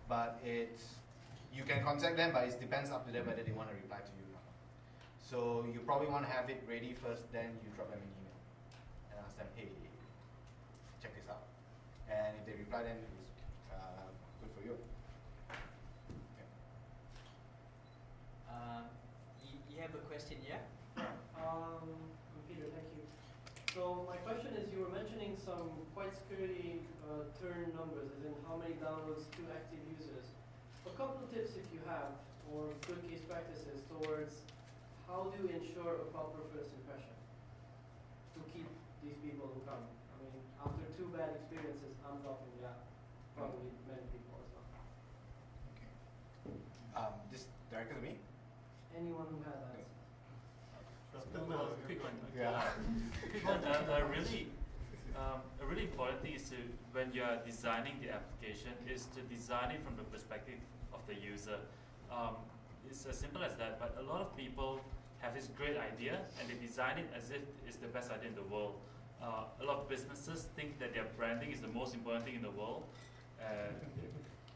but you can contact them, but it depends up to them whether they want to reply to you or not. So you probably want to have it ready first, then you drop them an email and ask them, hey, check this out. And if they reply, then it's good for you. Okay. You have a question, yeah? Peter, thank you. So my question is, you were mentioning some quite scary turn numbers, as in how many downloads to active users. A couple of tips if you have, or good case practices towards how do you ensure a proper first impression to keep these people who come? I mean, after 2 bad experiences, I'm dropping the app. Probably many people as well. Okay. This directed to me? Anyone who has answers. Quick one. Yeah. Quick one. A really important thing is to, when you are designing the application, is to design it from the perspective of the user. It's as simple as that, but a lot of people have this great idea and they design it as if it's the best idea in the world. A lot of businesses think that their branding is the most important thing in the world,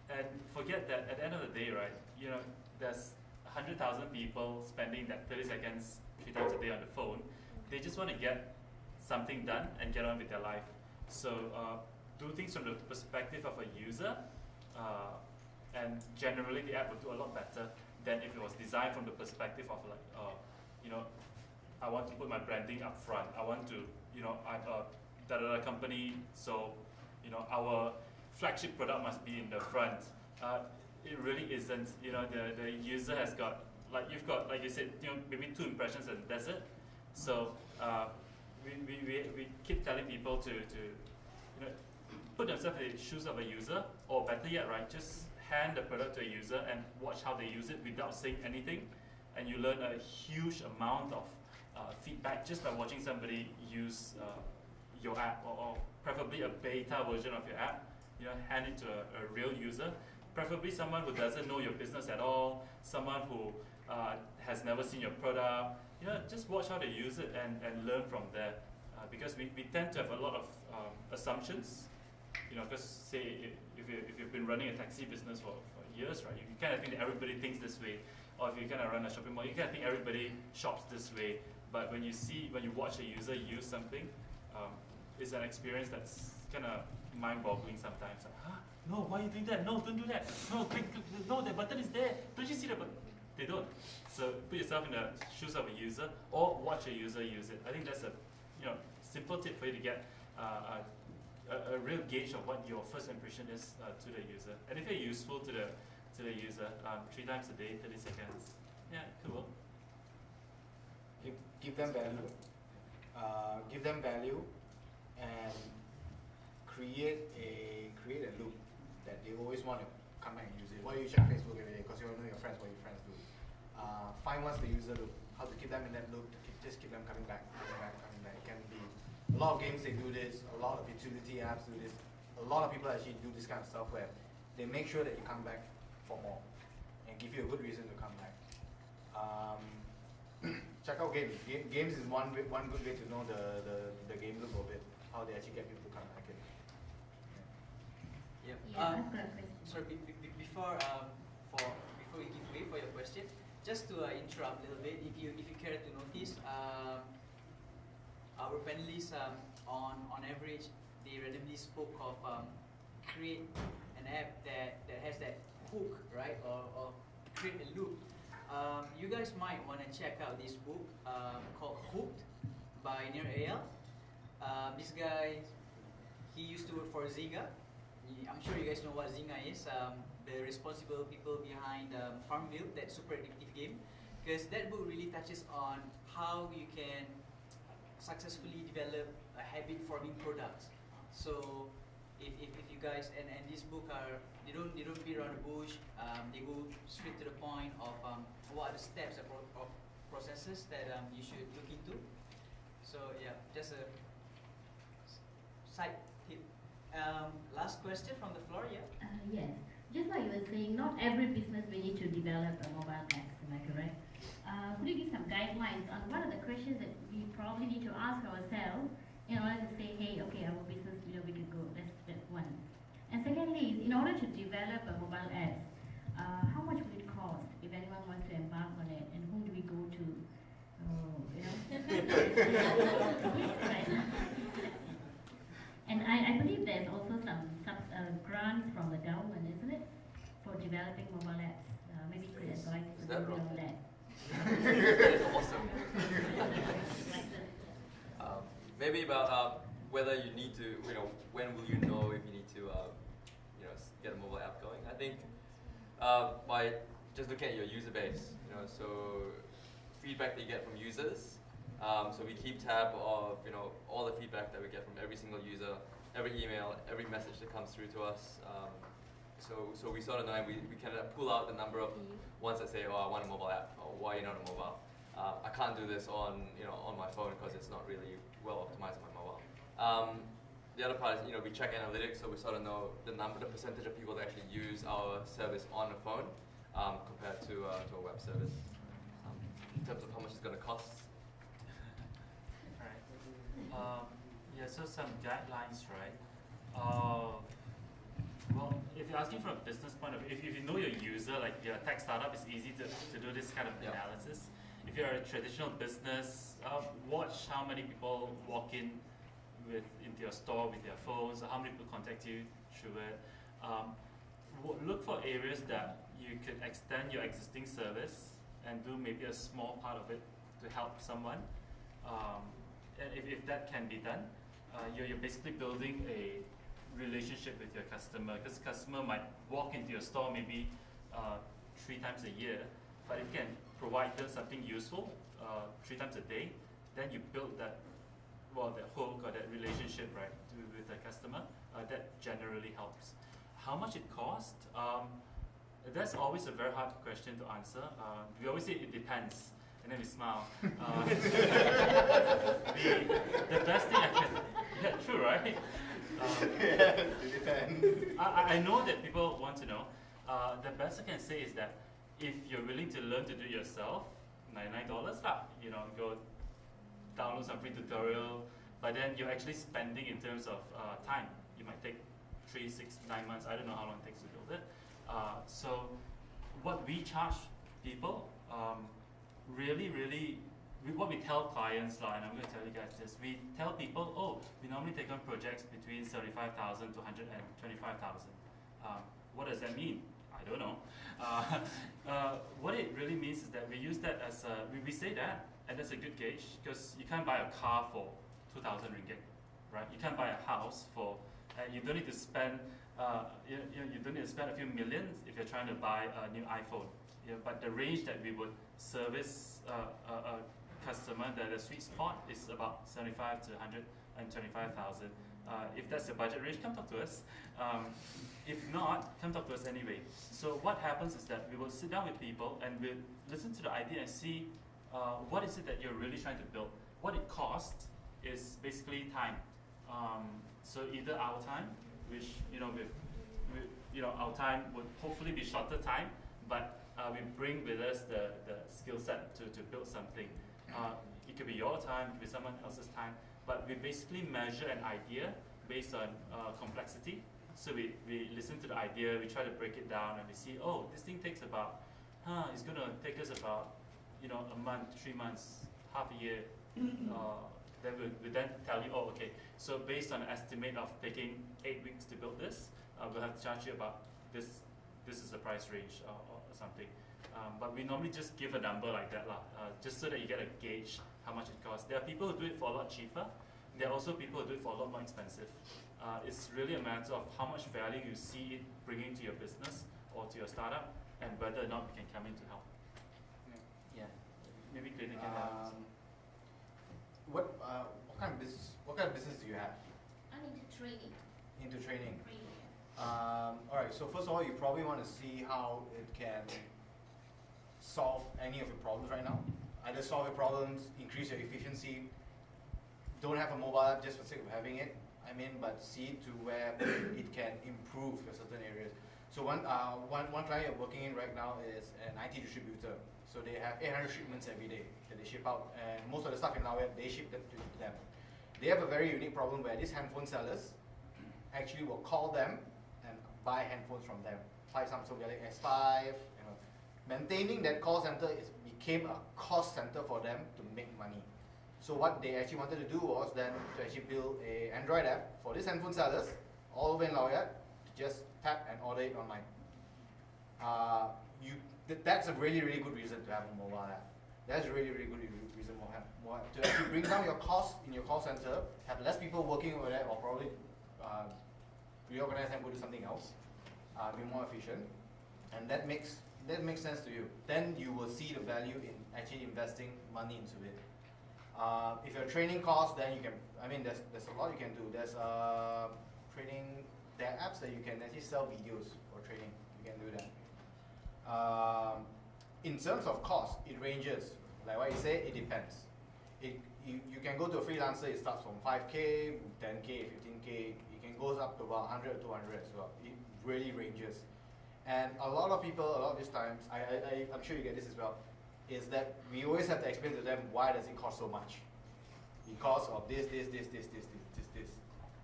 and forget that at the end of the day, right? There's 100,000 people spending that 30 seconds 3 times a day on the phone. They just want to get something done and get on with their life. So do things from the perspective of a user. and generally the app would do a lot better than if it was designed from the perspective of like, you know, I want to put my branding up front. I want to, you know, I'm a da-da-da company, so, you know, our flagship product must be in the front. It really isn't. You know, the user has got, like you've got, like you said, you know, maybe 2 impressions and that's it. So we keep telling people to you know, put themselves in the shoes of a user, or better yet, right, just hand the product to a user and watch how they use it without saying anything, and you learn a huge amount of feedback just by watching somebody use your app, or preferably a beta version of your app. You know, hand it to a real user, preferably someone who doesn't know your business at all, someone who has never seen your product. You know, just watch how they use it and learn from there. Because we tend to have a lot of assumptions. You know, because say if you've been running a taxi business for years, right, you kind of think that everybody thinks this way. Or if you kind of run a shopping mall, you kind of think everybody shops this way. But when you watch a user use something, it's an experience that's kind of mind-boggling sometimes. Like, huh? No, why are you doing that? No, don't do that. No, click, no, the button is there. Don't you see the button? They don't. So put yourself in the shoes of a user, or watch a user use it. I think that's a simple tip for you to get a real gauge of what your first impression is to the user. And if you're useful to the user, 3 times a day, 30 seconds. Yeah, cool. Give them value. Give them value, and create a loop that they always want to come back and use it. Why do you check Facebook every day? Because you want to know your friends, what your friends do. Find what's the user loop, how to keep them in that loop, just keep them coming back. It can be a lot of games, they do this, a lot of utility apps do this, a lot of people actually do this kind of stuff where they make sure that you come back for more and give you a good reason to come back. Check out games. Games is one good way to know the game loop of it, how they actually get people to come back in. Yeah. Yeah, that's good. Sorry, before we give way for your question, just to interrupt a little bit, if you care to notice, our panelists on average they randomly spoke of create an app that has that hook, right, or create a loop. You guys might want to check out this book called Hooked by Nir Eyal. This guy, he used to work for Zynga. I'm sure you guys know what Zynga is. The responsible people behind Farmville, that super addictive game. Because that book really touches on how you can successfully develop a habit-forming products. So if you guys, and this book they don't beat around the bush. They go straight to the point of what are the steps or processes that you should look into. So yeah, just a side tip. Last question from the floor, yeah? Yes. Just like you were saying, not every business we need to develop a mobile app, am I correct? Could you give some guidelines on what are the questions that we probably need to ask ourselves in order to say, hey, okay, our business, we could go, that's one. And secondly, in order to develop a mobile app, how much would it cost if anyone wants to embark on it, and whom do we go to? Right. And I believe there's also some grants from the government, isn't it, for developing mobile apps? Maybe you could advise Is that wrong? on that. Awesome. Maybe about whether you need to, when will you know if you need to, get a mobile app going? I think by just looking at your user base, so feedback that you get from users. So we keep tab of, all the feedback that we get from every single user, every email, every message that comes through to us. So we sort of know, and we kind of pull out the number of ones that say, oh, I want a mobile app, or why are you not a mobile? I can't do this on my phone because it's not really well optimized on my mobile. The other part is, we check analytics, so we sort of know the percentage of people that actually use our service on a phone compared to a web service. In terms of how much it's going to cost. Right. Yeah, so some guidelines, right? Well, if you're asking from a business point of view, if you know your user, like if you're a tech startup, it's easy to do this kind of analysis. If you're a traditional business, watch how many people walk into your store with their phones, or how many people contact you through it. look for areas that you could extend your existing service and do maybe a small part of it to help someone. And if that can be done, you're basically building a relationship with your customer, because customer might walk into your store maybe 3 times a year, but if you can provide them something useful 3 times a day, then you build that hook or that relationship, right, with the customer. That generally helps. How much it costs? That's always a very hard question to answer. We always say it depends, and then we smile. The best thing I can, yeah, true, right? It depends. I know that people want to know. The best I can say is that if you're willing to learn to do it yourself, $99 lah. Go download some free tutorial, but then you're actually spending in terms of time. You might take 3, 6, 9 months. I don't know how long it takes to build it. So what we charge people, what we tell clients, and I'm going to tell you guys this, we tell people, we normally take on projects between 75,000 to 125,000. What does that mean? I don't know. What it really means is that we use that as we say that, and that's a good gauge, because you can't buy a car for 2,000 ringgit, right? You can't buy a house for, you don't need to spend, you don't need to spend a few millions if you're trying to buy a new iPhone. But the range that we would service a customer, the sweet spot is about 75 to 125,000. If that's the budget range, come talk to us. If not, come talk to us anyway. So what happens is that we will sit down with people and we'll listen to the idea and see what is it that you're really trying to build. What it costs is basically time. So either our time, which our time would hopefully be shorter time, but we bring with us the skill set to build something. It could be your time, it could be someone else's time, but we basically measure an idea based on complexity. So we listen to the idea, we try to break it down, and we see, this thing takes about, it's going to take us about, a month, 3 months, half a year. Then we then tell you, okay, so based on an estimate of taking 8 weeks to build this, we'll have to charge you about this. This is the price range or something. But we normally just give a number like that, just so that you get a gauge how much it costs. There are people who do it for a lot cheaper. There are also people who do it for a lot more expensive. It's really a matter of how much value you see it bringing to your business or to your startup, and whether or not we can come in to help. Yeah, maybe Clayton can help. What kind of business do you have? I'm into training. Into training. Training. All right. So first of all, you probably want to see how it can solve any of your problems right now. Either solve your problems, increase your efficiency. Don't have a mobile app just for the sake of having it. But see it to where it can improve for certain areas. So one client you're working in right now is an IT distributor. So they have 800 shipments every day that they ship out, and most of the stuff in our web, they ship them to them. They have a very unique problem where these handphone sellers actually will call them and buy handphones from them. Like Samsung Galaxy S5, Maintaining that call center became a cost center for them to make money. So what they actually wanted to do was then to actually build an Android app for these handphone sellers all over in Laoyat to just tap and order it online. That's a really, really good reason to have a mobile app. That's a really, really good reason to actually bring down your costs in your call center, have less people working over there, or probably reorganize and go do something else, be more efficient, and that makes sense to you. Then you will see the value in actually investing money into it. If you're training costs, then you can. There's a lot you can do. There's training. There are apps that you can actually sell videos for training. You can do that. In terms of cost, it ranges. Like what you say, it depends. You can go to a freelancer. It starts from 5K, 10K, 15K. It can go up to about 100, 200 as well. It really ranges. And a lot of people, a lot of these times, I'm sure you get this as well, is that we always have to explain to them why does it cost so much. Because of this.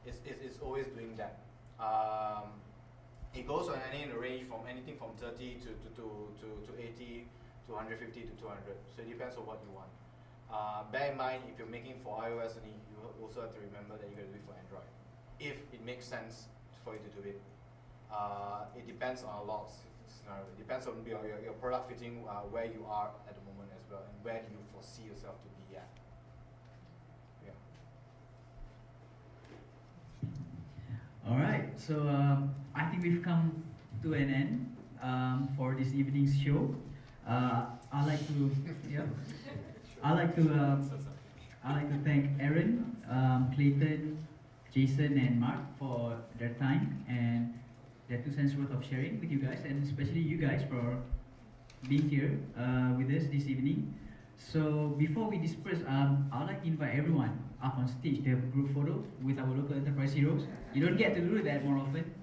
It's always doing that. It goes on any range from anything from 30 to 80 to 150 to 200. So it depends on what you want. Bear in mind, if you're making for iOS only, you also have to remember that you're going to do it for Android, if it makes sense for you to do it. it depends on a lot of scenarios. It depends on your product fitting where you are at the moment as well, and where do you foresee yourself to be at. Yeah. All right, so I think we've come to an end for this evening's show. I'd like to, yeah, I'd like to thank Aaron, Clayton, Jason, and Mark for their time and their 2 cents worth of sharing with you guys, and especially you guys for being here with us this evening. So before we disperse, I'd like to invite everyone up on stage to have a group photo with our local enterprise heroes. You don't get to do that more often.